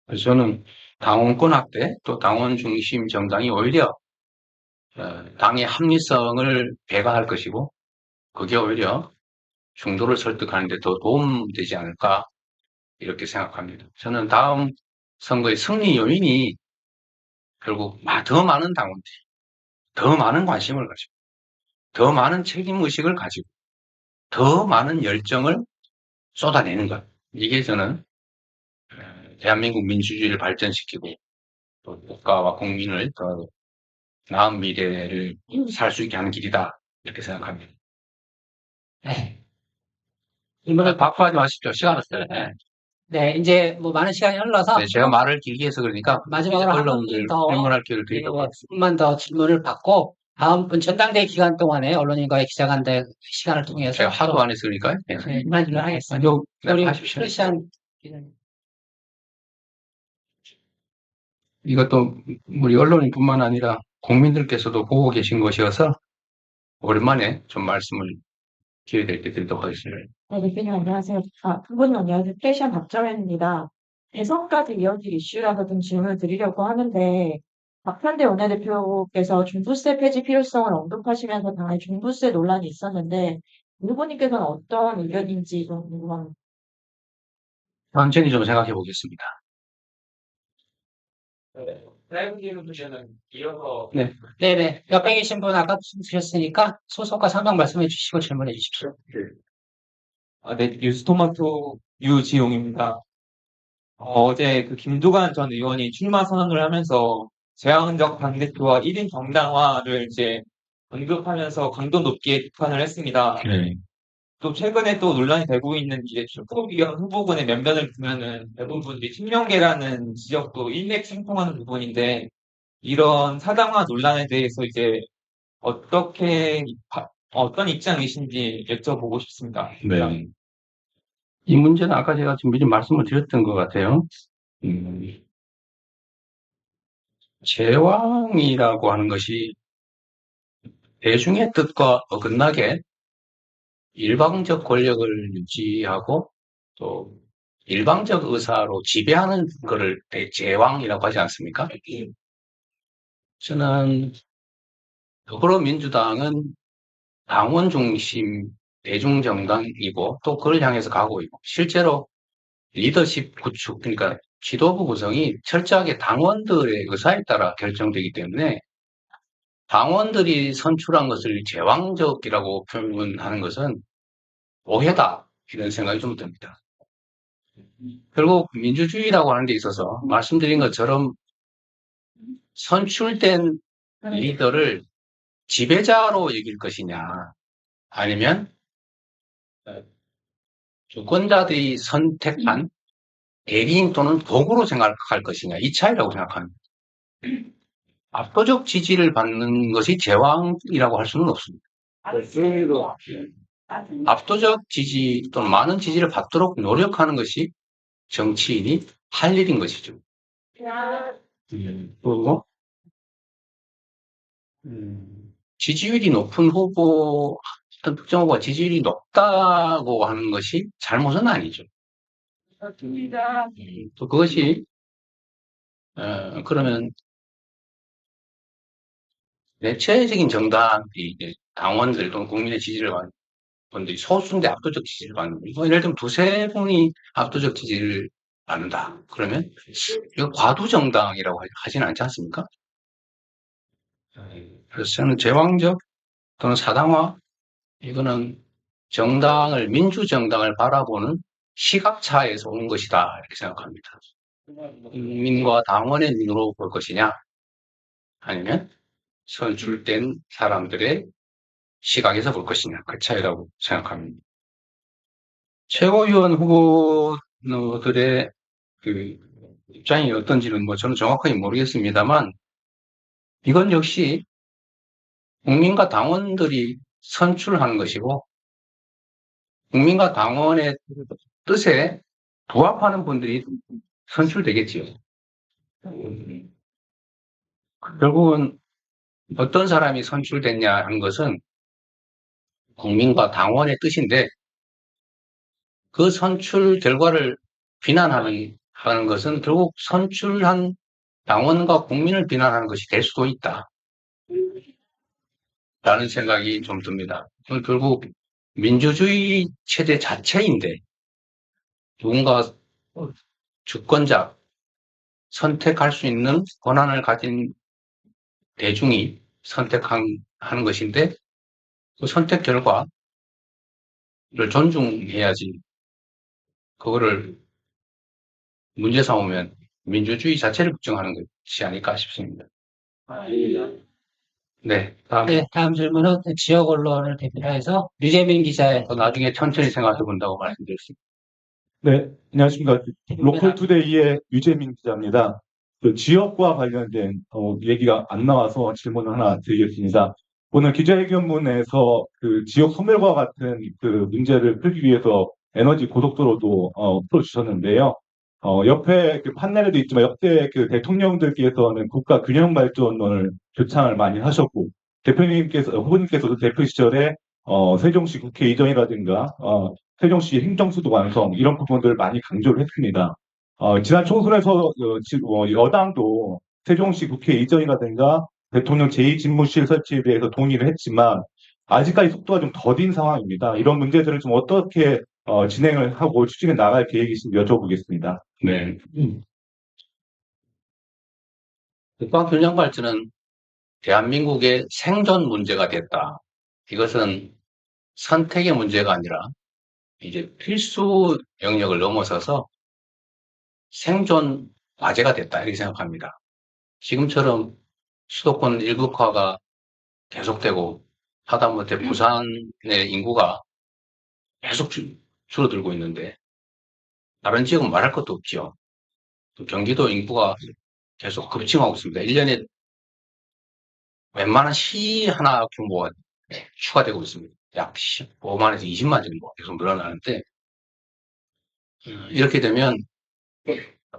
그래서 저는 당원권 확대 또 당원 중심 정당이 오히려 당의 합리성을 배가할 것이고 그게 오히려 중도를 설득하는 데 더 도움되지 않을까 이렇게 생각합니다. 저는 다음 선거의 승리 요인이 결국 더 많은 당원들이 더 많은 관심을 가지고 더 많은 책임의식을 가지고 더 많은 열정을 쏟아내는 것. 이게 저는 대한민국 민주주의를 발전시키고 또 국가와 국민을 더 나은 미래를 살 수 있게 하는 길이다. 이렇게 생각합니다. 네. 질문을 바쁘하지 마십시오. 시간 없어요. 네. 네, 이제 뭐 많은 시간이 흘러서 네, 제가 말을 길게 해서 그러니까 마지막으로 한 언론들 분 더 질문할 기회를 드리도록 하겠습니다. 조금만 더 질문을 받고 다음 분 전당대 기간 동안에 언론인과의 기자간대 시간을 통해서 제가 하도 안 했으니까요. 네. 그만 질문하겠습니다. 네, 우리 하십시오. 크리스찬 기자님. 이것도 우리 언론인뿐만 아니라 국민들께서도 보고 계신 것이어서 오랜만에 좀 말씀을 기회 될 때 드리도록 하겠습니다. 네, 대표님 안녕하세요. 두 분은 안녕하세요. 패션 박정현입니다. 대선까지 이어질 이슈라서 좀 질문을 드리려고 하는데, 박현대 원내대표께서 종부세 폐지 필요성을 언급하시면서 당내 종부세 논란이 있었는데, 후보님께서는 어떤 의견인지 좀 궁금합니다. 천천히 좀 생각해 보겠습니다. 네. 네네. 옆에 계신 분 아까 드셨으니까 소속과 상명 말씀해 주시고 질문해 주십시오. 네, 뉴스토마토 유지용입니다. 어제 그 김두관 전 의원이 출마 선언을 하면서 제왕적 당대표와 1인 정당화를 이제 언급하면서 강도 높게 비판을 했습니다. 네. 또 최근에 또 논란이 되고 있는 이제 최고위원 후보군의 면면을 보면은 대부분들이 친명계라는 지적도 일맥상통하는 부분인데 이런 사당화 논란에 대해서 이제 어떤 입장이신지 여쭤보고 싶습니다. 네. 이 문제는 아까 제가 좀 미리 말씀을 드렸던 것 같아요. 제왕이라고 하는 것이 대중의 뜻과 어긋나게 일방적 권력을 유지하고 또 일방적 의사로 지배하는 것을 제왕이라고 하지 않습니까? 저는 더불어민주당은 당원 중심 대중정당이고 또 그걸 향해서 가고 있고 실제로 리더십 구축 그러니까 지도부 구성이 철저하게 당원들의 의사에 따라 결정되기 때문에 당원들이 선출한 것을 제왕적이라고 표현하는 것은 오해다 이런 생각이 좀 듭니다. 결국 민주주의라고 하는 데 있어서 말씀드린 것처럼 선출된 리더를 지배자로 여길 것이냐 아니면 주권자들이 선택한 대리인 또는 도구로 생각할 것이냐 이 차이라고 생각합니다. 압도적 지지를 받는 것이 제왕이라고 할 수는 없습니다. 압도적 지지 또는 많은 지지를 받도록 노력하는 것이 정치인이 할 일인 것이죠. 그리고 지지율이 높은 후보, 어떤 특정 후보가 지지율이 높다고 하는 것이 잘못은 아니죠. 또 그것이 그러면 대체적인 정당이 이제 당원들 또는 국민의 지지를 받는 분들이 소수인데 압도적 지지를 받는 거. 예를 들면 두세 분이 압도적 지지를 받는다. 그러면 이거 과두 정당이라고 하지는 않지 않습니까? 그래서 저는 제왕적 또는 사당화 이거는 정당을 민주정당을 바라보는 시각차에서 온 것이다 이렇게 생각합니다. 국민과 당원의 눈으로 볼 것이냐 아니면 선출된 사람들의 시각에서 볼 것이냐 그 차이라고 생각합니다. 최고위원 후보들의 그 입장이 어떤지는 뭐 저는 정확하게 모르겠습니다만 이건 역시 국민과 당원들이 선출하는 것이고 국민과 당원의 뜻에 부합하는 분들이 선출되겠지요. 결국은 어떤 사람이 선출됐냐 하는 것은 국민과 당원의 뜻인데 그 선출 결과를 비난하는 것은 결국 선출한 당원과 국민을 비난하는 것이 될 수도 있다. 라는 생각이 좀 듭니다. 결국 민주주의 체제 자체인데 누군가 주권자, 선택할 수 있는 권한을 가진 대중이 선택하는 것인데 그 선택 결과를 존중해야지 그거를 문제 삼으면 민주주의 자체를 부정하는 것이 아닐까 싶습니다. 네, 다음 질문은 지역 언론을 대표해서 류재민 기자의 나중에 천천히 생각해 본다고 말씀드렸습니다. 네, 안녕하십니까. 로컬투데이의 유재민 기자입니다. 그 지역과 관련된 얘기가 안 나와서 질문을 하나 드리겠습니다. 오늘 기자회견문에서 그 지역 소멸과 같은 그 문제를 풀기 위해서 에너지 고속도로도 풀어주셨는데요. 옆에 그 판넬에도 있지만 역대 그 대통령들께서는 국가 균형 발전론을 표창을 많이 하셨고 후보님께서도 대표 시절에 세종시 국회의장이라든가 세종시 행정수도 완성 이런 부분들을 많이 강조를 했습니다. 지난 총선에서 여당도 세종시 국회의장이라든가 대통령 제2집무실 설치에 대해서 동의를 했지만 아직까지 속도가 좀 더딘 상황입니다. 이런 문제들을 좀 어떻게 진행을 하고 추진해 나갈 계획이신지 여쭤보겠습니다. 네. 국가 균형 발전은 대한민국의 생존 문제가 됐다. 이것은 선택의 문제가 아니라 이제 필수 영역을 넘어서서 생존 과제가 됐다. 이렇게 생각합니다. 지금처럼 수도권 일극화가 계속되고 하다못해 부산의 인구가 계속 줄어들고 있는데 다른 지역은 말할 것도 없죠. 경기도 인구가 계속 급증하고 있습니다. 1년에 웬만한 시 하나 규모가 추가되고 있습니다. 약 15만에서 20만 정도 계속 늘어나는데 이렇게 되면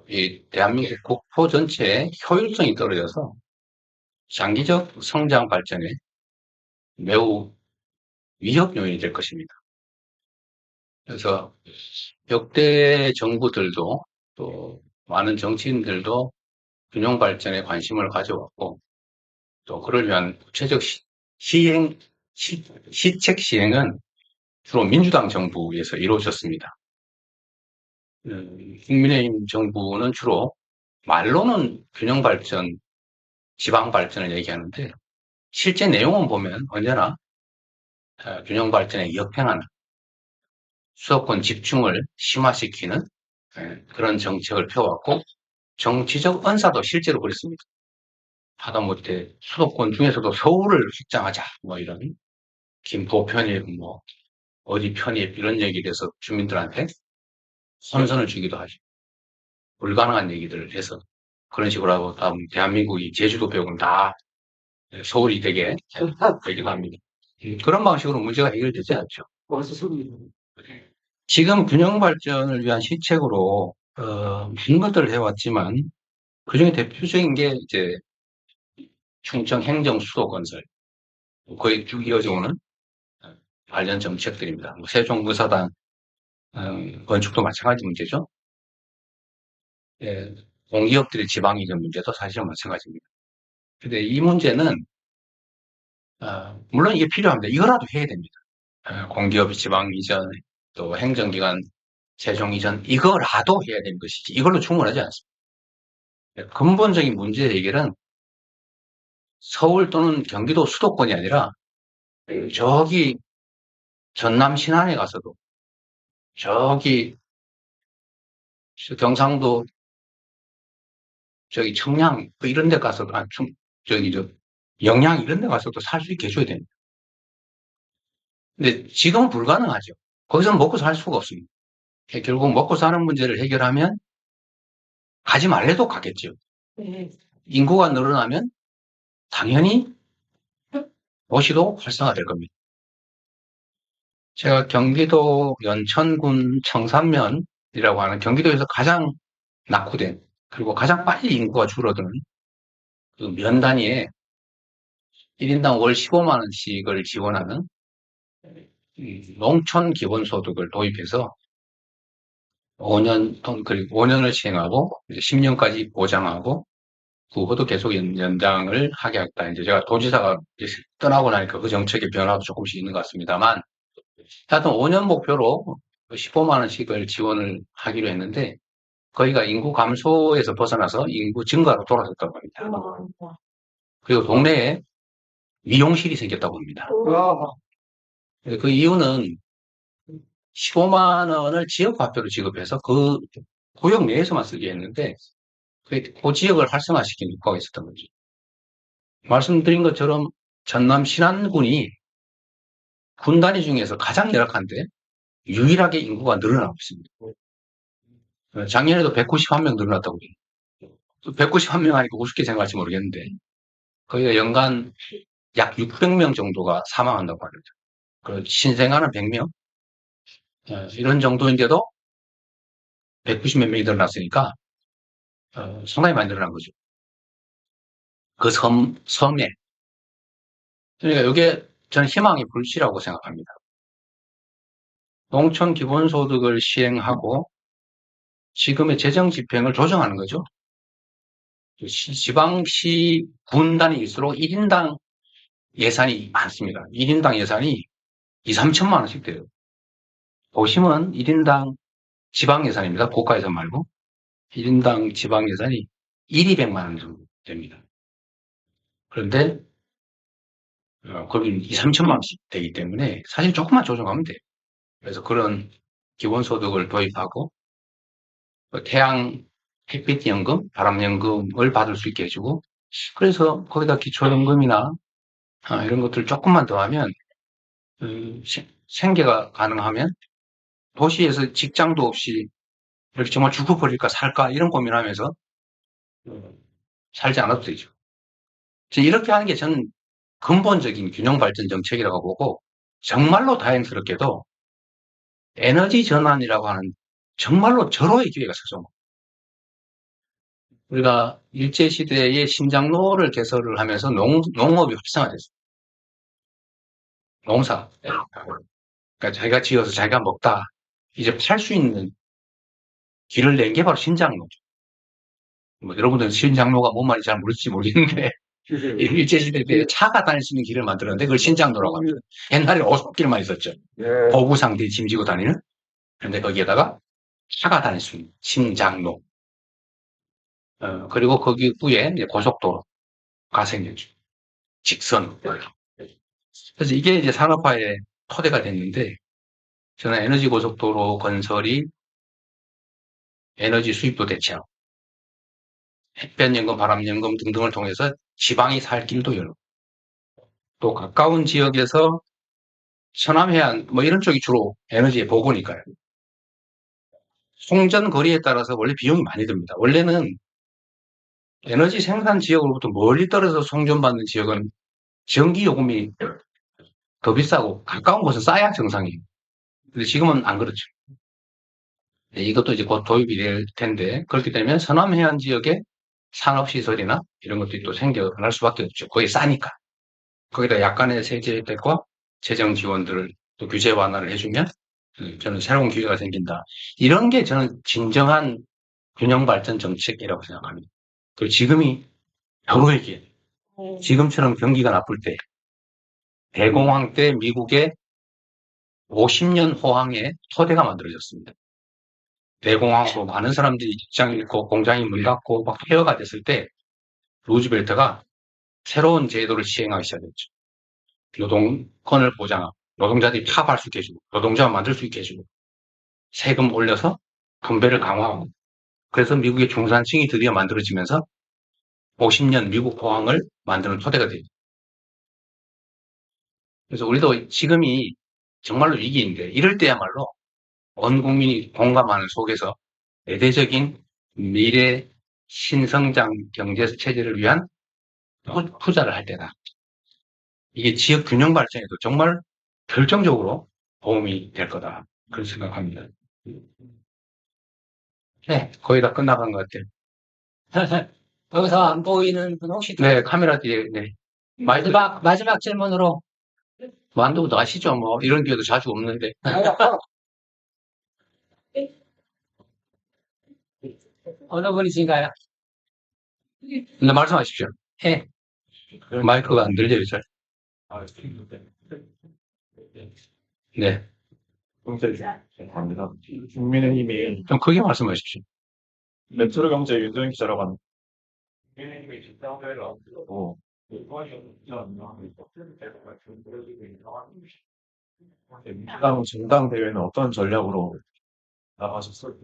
이 대한민국 국토 전체의 효율성이 떨어져서 장기적 성장 발전에 매우 위협 요인이 될 것입니다. 그래서 역대 정부들도 또 많은 정치인들도 균형 발전에 관심을 가져왔고 또 그를 위한 구체적 시책 시행은 주로 민주당 정부에서 이루어졌습니다. 국민의힘 정부는 주로 말로는 균형 발전, 지방 발전을 얘기하는데 실제 내용은 보면 언제나 균형 발전에 역행하는 수도권 집중을 심화시키는 그런 정책을 펴왔고 정치적 언사도 실제로 그랬습니다. 하다못해 수도권 중에서도 서울을 확장하자 뭐 이런 김포 편입 뭐 어디 편입 이런 얘기에 대해서 주민들한테 선선을 주기도 하죠. 불가능한 얘기들을 해서 그런 식으로 하고 다음 대한민국이 제주도 빼고는 다 서울이 되기도 합니다. 그런 방식으로 문제가 해결되지 않죠. 지금 균형 발전을 위한 시책으로 많은 것들을 해왔지만 그중에 대표적인 게 이제 충청 행정 수도 건설 거의 쭉 이어져 오는 관련 정책들입니다. 뭐 세종무사단 건축도 마찬가지 문제죠. 예, 공기업들의 지방 이전 문제도 사실은 마찬가지입니다. 근데 이 문제는 물론 이게 필요합니다. 이거라도 해야 됩니다. 공기업 지방 이전 또 행정기관 세종 이전 이거라도 해야 되는 것이지 이걸로 충분하지 않습니다. 근본적인 문제 해결은 서울 또는 경기도 수도권이 아니라 저기 전남 신안에 가서도 저기 경상도 저기 청양 이런 데 가서도 저기 영양 이런 데 가서도 살 수 있게 해줘야 됩니다. 근데 지금은 불가능하죠. 거기서는 먹고 살 수가 없습니다. 결국 먹고 사는 문제를 해결하면 가지 말래도 가겠죠. 인구가 늘어나면 당연히 도시도 활성화될 겁니다. 제가 경기도 연천군 청산면이라고 하는 경기도에서 가장 낙후된 그리고 가장 빨리 인구가 줄어드는 그 면 단위에 1인당 월 15만 원씩을 지원하는 농촌 기본소득을 도입해서 그리고 5년을 시행하고 10년까지 보장하고 그 후도 계속 연장을 하게 하겠다. 이제 제가 도지사가 떠나고 나니까 그 정책의 변화도 조금씩 있는 것 같습니다만, 하여튼 5년 목표로 15만 원씩을 지원을 하기로 했는데, 거기가 인구 감소에서 벗어나서 인구 증가로 돌아섰다고 합니다. 그리고 동네에 미용실이 생겼다고 합니다. 그 이유는 15만 원을 지역화표로 지급해서 그 구역 내에서만 쓰게 했는데, 그 지역을 활성화시키는 효과가 있었던 거죠. 말씀드린 것처럼 전남 신안군이 군 단위 중에서 가장 열악한데 유일하게 인구가 늘어나고 있습니다. 작년에도 191명 늘어났다고 그래요. 191명 하니까 우습게 생각할지 모르겠는데 거기가 연간 약 600명 정도가 사망한다고 합니다. 그리고 신생아는 100명 이런 정도인데도 190몇 명이 늘어났으니까 상당히 많이 늘어난 거죠. 그 섬에. 그러니까 이게 저는 희망의 불씨라고 생각합니다. 농촌 기본소득을 시행하고 지금의 재정 집행을 조정하는 거죠. 지방시 군 단위일수록 1인당 예산이 많습니다. 1인당 예산이 2, 3천만 원씩 돼요. 도심은 1인당 지방 예산입니다. 국가 예산 말고 1인당 지방 예산이 1, 200만 원 정도 됩니다. 그런데 거기 2, 3천만 원씩 되기 때문에 사실 조금만 조정하면 돼요. 그래서 그런 기본소득을 도입하고 태양 햇빛연금, 바람연금을 받을 수 있게 해주고 그래서 거기다 기초연금이나 이런 것들을 조금만 더 하면 생계가 가능하면 도시에서 직장도 없이 이렇게 정말 죽어버릴까 살까 이런 고민하면서 살지 않아도 되죠. 이렇게 하는 게 저는 근본적인 균형 발전 정책이라고 보고 정말로 다행스럽게도 에너지 전환이라고 하는 정말로 절호의 기회가 찾아온 겁니다. 우리가 일제시대에 신장로를 개설을 하면서 농업이 활성화됐어요. 농사. 그러니까 자기가 지어서 자기가 먹다. 이제 팔 수 있는 길을 낸 게 바로 신장로죠. 뭐 여러분들은 신장로가 뭔 말인지 잘 모를지 모르겠는데 일제시대 때 차가 다닐 수 있는 길을 만들었는데 그걸 신장로라고 합니다. 옛날에 오솔길만 있었죠. 보구상들이 짐지고 다니는. 그런데 거기에다가 차가 다닐 수 있는 신장로. 그리고 거기 위에 이제 고속도로가 생겼죠. 직선. 그래서 이게 이제 산업화의 토대가 됐는데 저는 에너지 고속도로 건설이 에너지 수입도 대체하고 햇볕연금, 바람연금 등등을 통해서 지방이 살 길도 열고 또 가까운 지역에서 서남해안 뭐 이런 쪽이 주로 에너지의 보고니까요. 송전 거리에 따라서 원래 비용이 많이 듭니다. 원래는 에너지 생산 지역으로부터 멀리 떨어져 송전받는 지역은 전기 요금이 더 비싸고 가까운 곳은 싸야 정상이에요. 근데 지금은 안 그렇죠. 네, 이것도 이제 곧 도입이 될 텐데, 그렇게 되면 서남 해안 지역에 산업시설이나 이런 것들이 또 생겨날 수밖에 없죠. 거기 싸니까. 거기다 약간의 세제 혜택과 재정 지원들을 또 규제 완화를 해주면 저는 새로운 기회가 생긴다. 이런 게 저는 진정한 균형 발전 정책이라고 생각합니다. 그리고 지금이 바로 얘기해. 지금처럼 경기가 나쁠 때, 대공황 때 미국의 50년 호황의 토대가 만들어졌습니다. 대공황으로 많은 사람들이 직장 잃고 공장이 문 닫고 막 폐허가 됐을 때 루즈벨트가 새로운 제도를 시행하기 시작했죠. 노동권을 보장하고 노동자들이 파업할 수 있게 해주고 노동자만 만들 수 있게 해주고 세금 올려서 분배를 강화하고 그래서 미국의 중산층이 드디어 만들어지면서 50년 미국 호황을 만드는 토대가 됩니다. 그래서 우리도 지금이 정말로 위기인데 이럴 때야말로 온 국민이 공감하는 속에서 대대적인 미래 신성장 경제 체제를 위한 투자를 할 때다. 이게 지역 균형 발전에도 정말 결정적으로 도움이 될 거다. 그런 생각합니다. 네, 거의 다 끝나간 것 같아요. 여기서 안 보이는 분 혹시 네, 카메라 뒤에, 네. 마이크, 마지막 질문으로 만두도 아시죠? 뭐, 이런 기회도 자주 없는데. 어느 분이신가요? 네, 말씀하십시오. 예. 마이크가 안 들려요, 잘. 네, 감사합니다. 국민의힘이 좀 크게 말씀하십시오. 메트로 경제 윤정희 기자라고 합니다. 민주당 전당대회는 어떤 전략으로 나가셨어요?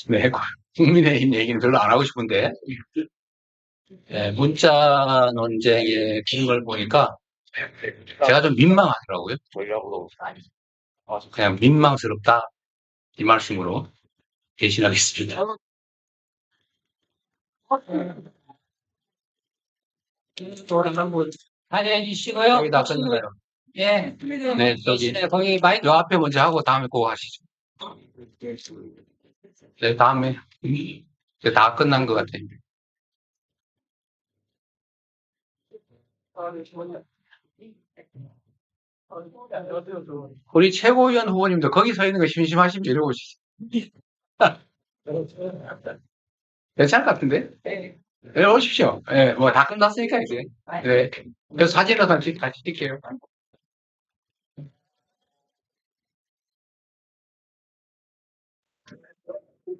네, 국민의힘 얘기는 별로 안 하고 싶은데, 네, 문자 논쟁의 기능을 보니까 제가 좀 민망하더라고요. 전략으로 그냥 민망스럽다. 이 말씀으로 대신하겠습니다. 한번 발언해 주시고요. 여기 다 끝나요. 예. 네, 저기, 네, 거기 마이크 요 앞에 먼저 하고 다음에 그거 하시죠. 네, 다음에. 이제 다 끝난 것 같아요. 우리 최고위원 후보님도 거기 서 있는 거 심심하시면 이리 오시죠. 괜찮을 것 같은데? 네, 오십시오. 네, 뭐 다 끝났으니까 이제. 네. 그래서 사진으로 같이 찍게요.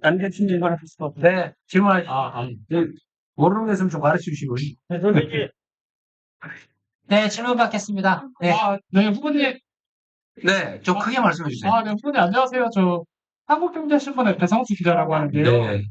안개 질문 하셨어. 네, 질문하시죠. 네. 모르는 거 있으면 좀 가르쳐 주시고. 네, 질문 받겠습니다. 네. 네, 후보님. 네, 좀 크게 말씀해 주세요. 네, 후보님 안녕하세요. 저 한국경제신문의 배성수 기자라고 하는데요. 네.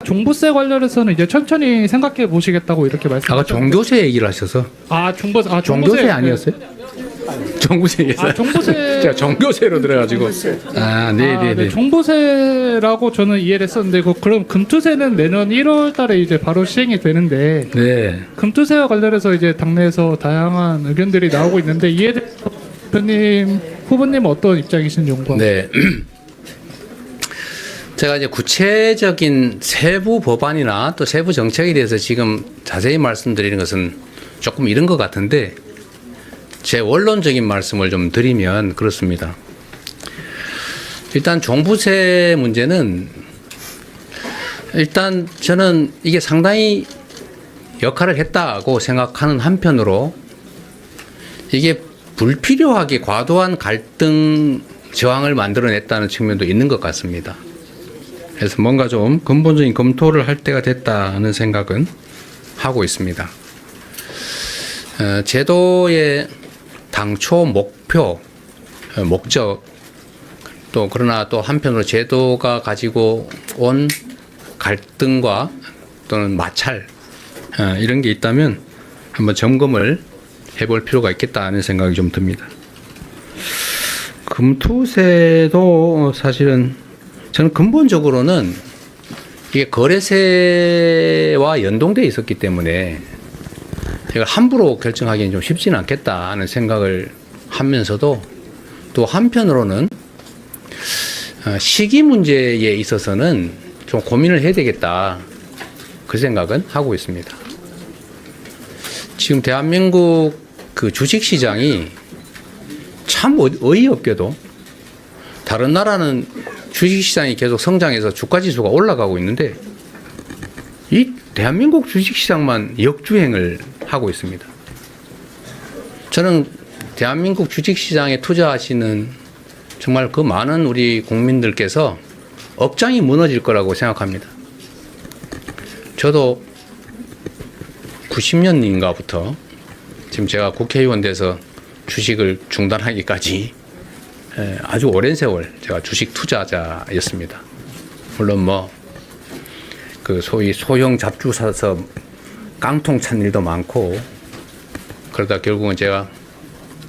종부세 관련해서는 이제 천천히 생각해 보시겠다고 이렇게 아까 말씀하셨죠. 종교세 얘기를 하셔서. 종부세 종교세 아니었어요? 종부세였어요? 종부세 제가 종교세로 들어가지고. 아, 네네네. 종부세라고 저는 이해를 했었는데 그럼 금투세는 내년 1월 달에 이제 바로 시행이 되는데 네. 금투세와 관련해서 이제 당내에서 다양한 의견들이 나오고 있는데 이에 대해서 대표님 후보님 어떤 입장이신지 궁금합니다. 네. 제가 이제 구체적인 세부 법안이나 또 세부 정책에 대해서 지금 자세히 말씀드리는 것은 조금 이른 것 같은데 제 원론적인 말씀을 좀 드리면 그렇습니다. 일단 종부세 문제는 일단 저는 이게 상당히 역할을 했다고 생각하는 한편으로 이게 불필요하게 과도한 갈등 저항을 만들어냈다는 측면도 있는 것 같습니다. 그래서 뭔가 좀 근본적인 검토를 할 때가 됐다는 생각은 하고 있습니다. 제도의 당초 목표, 목적, 또 그러나 또 한편으로 제도가 가지고 온 갈등과 또는 마찰 이런 게 있다면 한번 점검을 해볼 필요가 있겠다는 생각이 좀 듭니다. 금투세도 사실은 저는 근본적으로는 이게 거래세와 연동되어 있었기 때문에 이걸 함부로 결정하기는 좀 쉽지는 않겠다 하는 생각을 하면서도 또 한편으로는 시기 문제에 있어서는 좀 고민을 해야 되겠다 그 생각은 하고 있습니다. 지금 대한민국 그 주식시장이 참 어이없게도 다른 나라는 주식시장이 계속 성장해서 주가지수가 올라가고 있는데 이 대한민국 주식시장만 역주행을 하고 있습니다. 저는 대한민국 주식시장에 투자하시는 정말 그 많은 우리 국민들께서 업장이 무너질 거라고 생각합니다. 저도 90년인가부터 지금 제가 국회의원 돼서 주식을 중단하기까지 아주 오랜 세월 제가 주식 투자자였습니다. 물론 뭐 그 소위 소형 잡주 사서 깡통 찬 일도 많고 그러다 결국은 제가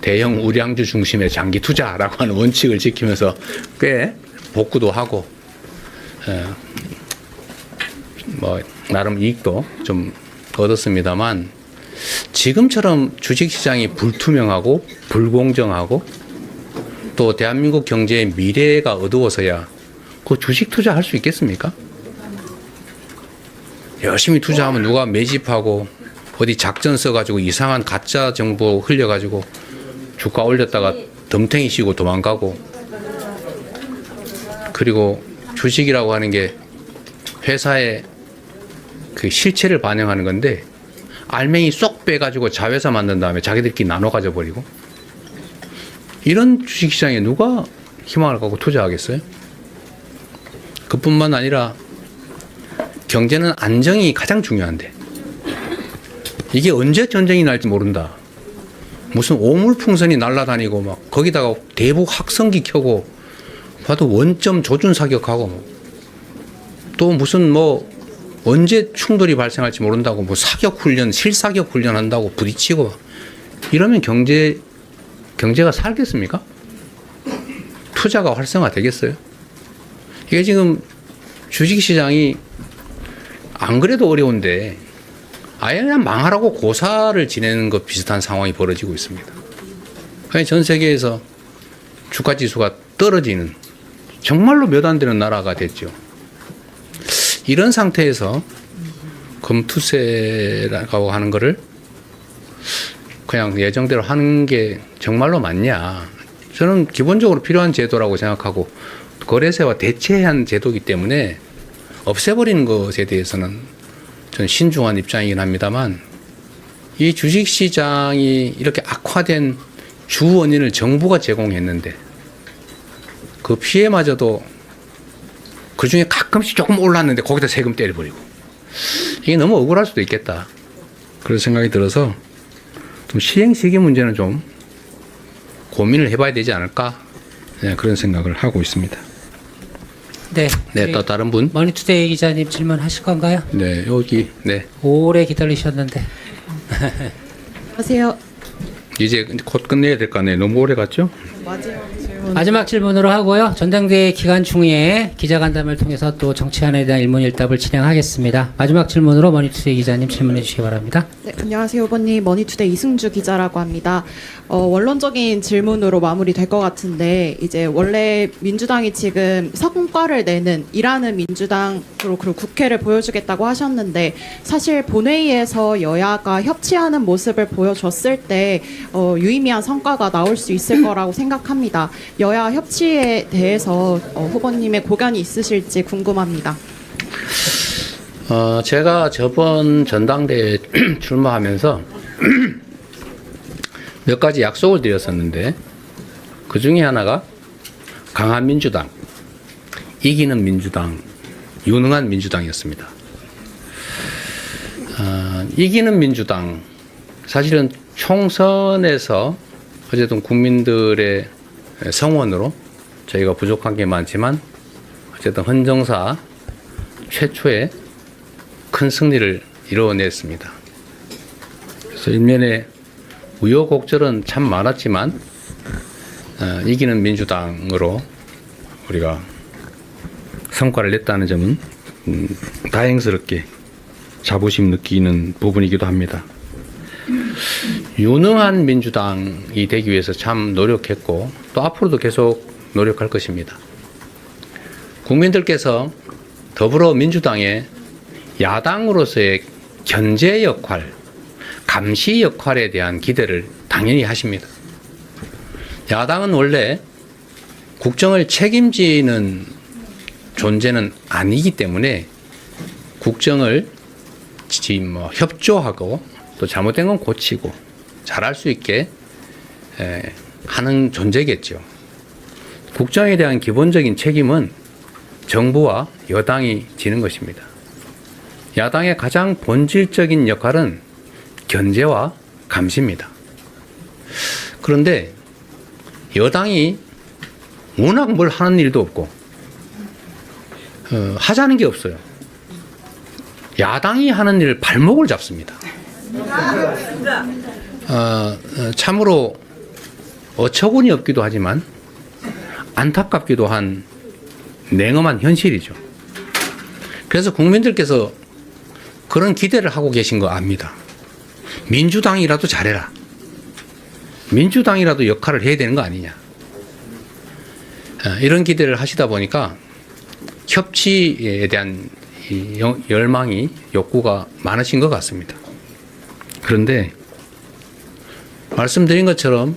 대형 우량주 중심의 장기 투자라고 하는 원칙을 지키면서 꽤 복구도 하고 뭐 나름 이익도 좀 얻었습니다만 지금처럼 주식시장이 불투명하고 불공정하고 또 대한민국 경제의 미래가 어두워서야 그 주식 투자할 수 있겠습니까? 열심히 투자하면 누가 매집하고 어디 작전 써가지고 이상한 가짜 정보 흘려가지고 주가 올렸다가 덤탱이 씌고 도망가고 그리고 주식이라고 하는 게 회사의 그 실체를 반영하는 건데 알맹이 쏙 빼가지고 자회사 만든 다음에 자기들끼리 나눠 가져버리고 이런 주식시장에 누가 희망을 갖고 투자하겠어요? 그뿐만 아니라 경제는 안정이 가장 중요한데 이게 언제 전쟁이 날지 모른다. 무슨 오물풍선이 날아다니고 막 거기다가 대북 확성기 켜고 봐도 원점 조준 사격하고 또 무슨 뭐 언제 충돌이 발생할지 모른다고 뭐 사격 훈련, 실사격 훈련 한다고 부딪히고 이러면 경제가 살겠습니까? 투자가 활성화 되겠어요? 이게 지금 주식시장이 안 그래도 어려운데 아예 그냥 망하라고 고사를 지내는 것 비슷한 상황이 벌어지고 있습니다. 전 세계에서 주가 지수가 떨어지는 정말로 몇 안 되는 나라가 됐죠. 이런 상태에서 금투세라고 하는 거를 그냥 예정대로 하는 게 정말로 맞냐. 저는 기본적으로 필요한 제도라고 생각하고 거래세와 대체한 제도이기 때문에 없애버리는 것에 대해서는 저는 신중한 입장이긴 합니다만 이 주식시장이 이렇게 악화된 주 원인을 정부가 제공했는데 그 피해마저도 그 중에 가끔씩 조금 올랐는데 거기다 세금 때려버리고 이게 너무 억울할 수도 있겠다. 그런 생각이 들어서 좀 시행 시기 문제는 좀 고민을 해봐야 되지 않을까 그런 생각을 하고 있습니다. 네. 네, 또 다른 분? 머니투데이 기자님 질문하실 건가요? 네, 여기, 네. 오래 기다리셨는데. 안녕하세요. 이제 곧 끝내야 될 거 아니에요? 너무 오래 갔죠? 마지막 질문으로 하고요. 전당대회 기간 중에 기자간담회를 통해서 또 정치안에 대한 일문일답을 진행하겠습니다. 마지막 질문으로 머니투데이 기자님 질문해 주시기 바랍니다. 네, 안녕하세요, 후보님. 머니투데이 이승주 기자라고 합니다. 원론적인 질문으로 마무리될 것 같은데 이제 원래 민주당이 지금 성과를 내는 일하는 민주당으로 그리고 국회를 보여주겠다고 하셨는데 사실 본회의에서 여야가 협치하는 모습을 보여줬을 때 유의미한 성과가 나올 수 있을 거라고 생각합니다. 여야 협치에 대해서 후보님의 고견이 있으실지 궁금합니다. 제가 저번 전당대회 출마하면서 몇 가지 약속을 드렸었는데 그 중에 하나가 강한 민주당, 이기는 민주당, 유능한 민주당이었습니다. 이기는 민주당, 사실은 총선에서 어쨌든 국민들의 성원으로 저희가 부족한 게 많지만 어쨌든 헌정사 최초의 큰 승리를 이뤄냈습니다. 그래서 일면에 우여곡절은 참 많았지만 이기는 민주당으로 우리가 성과를 냈다는 점은 다행스럽게 자부심 느끼는 부분이기도 합니다. 유능한 민주당이 되기 위해서 참 노력했고 또 앞으로도 계속 노력할 것입니다. 국민들께서 더불어민주당의 야당으로서의 견제 역할, 감시 역할에 대한 기대를 당연히 하십니다. 야당은 원래 국정을 책임지는 존재는 아니기 때문에 국정을 협조하고 또 잘못된 건 고치고 잘할 수 있게 하는 존재겠죠. 국정에 대한 기본적인 책임은 정부와 여당이 지는 것입니다. 야당의 가장 본질적인 역할은 견제와 감시입니다. 그런데 여당이 워낙 뭘 하는 일도 없고 하자는 게 없어요. 야당이 하는 일을 발목을 잡습니다. 참으로 어처구니 없기도 하지만 안타깝기도 한 냉엄한 현실이죠. 그래서 국민들께서 그런 기대를 하고 계신 거 압니다. 민주당이라도 잘해라. 민주당이라도 역할을 해야 되는 거 아니냐. 이런 기대를 하시다 보니까 협치에 대한 열망이, 욕구가 많으신 것 같습니다. 그런데 말씀드린 것처럼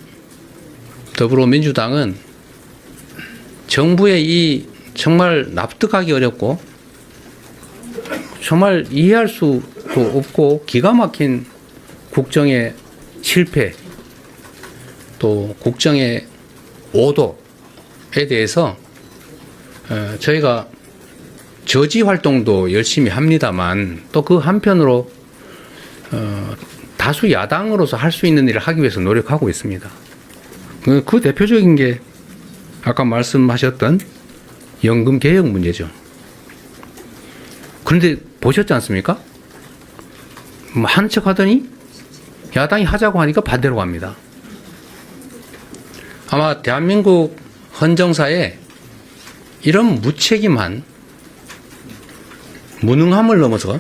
더불어민주당은 정부의 이 정말 납득하기 어렵고 정말 이해할 수도 없고 기가 막힌 국정의 실패 또 국정의 오도에 대해서 저희가 저지 활동도 열심히 합니다만 또 그 한편으로 다수 야당으로서 할 수 있는 일을 하기 위해서 노력하고 있습니다. 그 대표적인 게 아까 말씀하셨던 연금 개혁 문제죠. 그런데 보셨지 않습니까? 한 척 하더니 야당이 하자고 하니까 반대로 갑니다. 아마 대한민국 헌정사에 이런 무책임한 무능함을 넘어서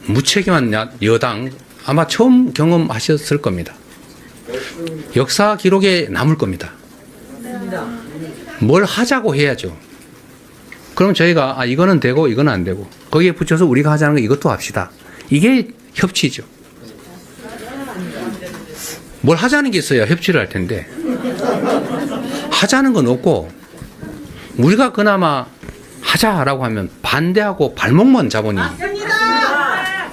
무책임한 여당 아마 처음 경험하셨을 겁니다. 역사 기록에 남을 겁니다. 뭘 하자고 해야죠. 그럼 저희가 이거는 되고 이거는 안 되고 거기에 붙여서 우리가 하자는 거 이것도 합시다. 이게 협치죠. 뭘 하자는 게 있어야 협치를 할 텐데 하자는 건 없고 우리가 그나마 하자라고 하면 반대하고 발목만 잡으니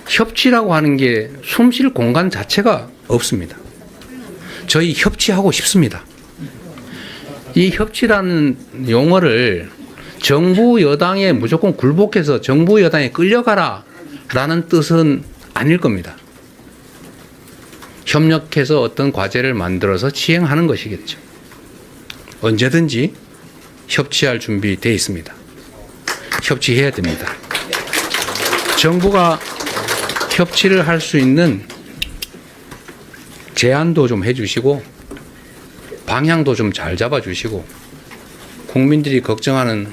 협치라고 하는 게 숨 쉴 공간 자체가 없습니다. 저희 협치하고 싶습니다. 이 협치라는 용어를 정부 여당에 무조건 굴복해서 정부 여당에 끌려가라 라는 뜻은 아닐 겁니다. 협력해서 어떤 과제를 만들어서 시행하는 것이겠죠. 언제든지 협치할 준비되어 있습니다. 협치해야 됩니다. 정부가 협치를 할 수 있는 제안도 좀 해주시고 방향도 좀 잘 잡아주시고 국민들이 걱정하는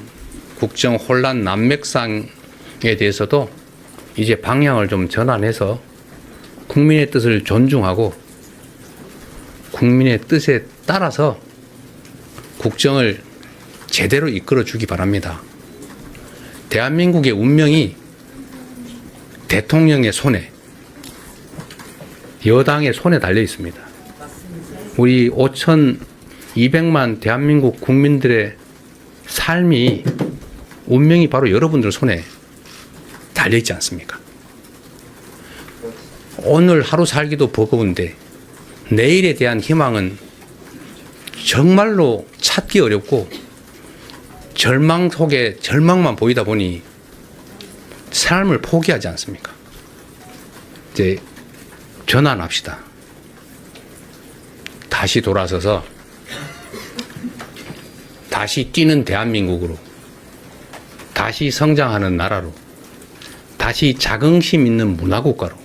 국정 혼란 난맥상에 대해서도 이제 방향을 좀 전환해서 국민의 뜻을 존중하고 국민의 뜻에 따라서 국정을 제대로 이끌어 주기 바랍니다. 대한민국의 운명이 대통령의 손에, 여당의 손에 달려 있습니다. 우리 5,200만 대한민국 국민들의 삶이, 운명이 바로 여러분들 손에 달려 있지 않습니까? 오늘 하루 살기도 버거운데 내일에 대한 희망은 정말로 찾기 어렵고 절망 속에 절망만 보이다 보니 삶을 포기하지 않습니까? 이제 전환합시다. 다시 돌아서서 다시 뛰는 대한민국으로, 다시 성장하는 나라로, 다시 자긍심 있는 문화국가로,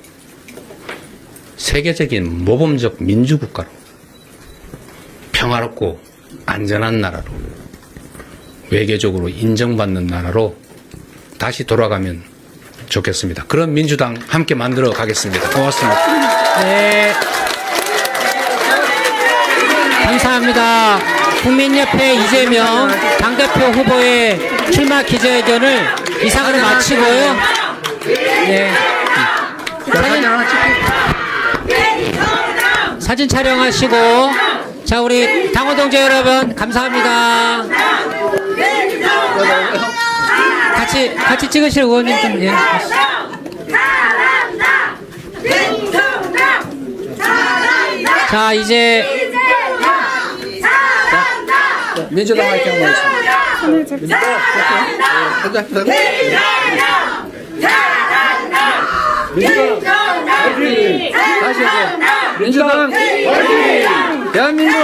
세계적인 모범적 민주국가로, 평화롭고 안전한 나라로, 외교적으로 인정받는 나라로 다시 돌아가면 좋겠습니다. 그런 민주당 함께 만들어 가겠습니다. 고맙습니다. 네. 감사합니다. 국민협회 이재명 당대표 후보의 출마 기자회견을 이상으로 마치고요. 네. 사진 촬영하시고, 자, 우리 당원 동지 여러분, 감사합니다. 같이 찍으실 의원님 좀, 예. 자, 이제 민주당 화이팅 한번 하겠습니다. 다시 이제 민주당 대한민국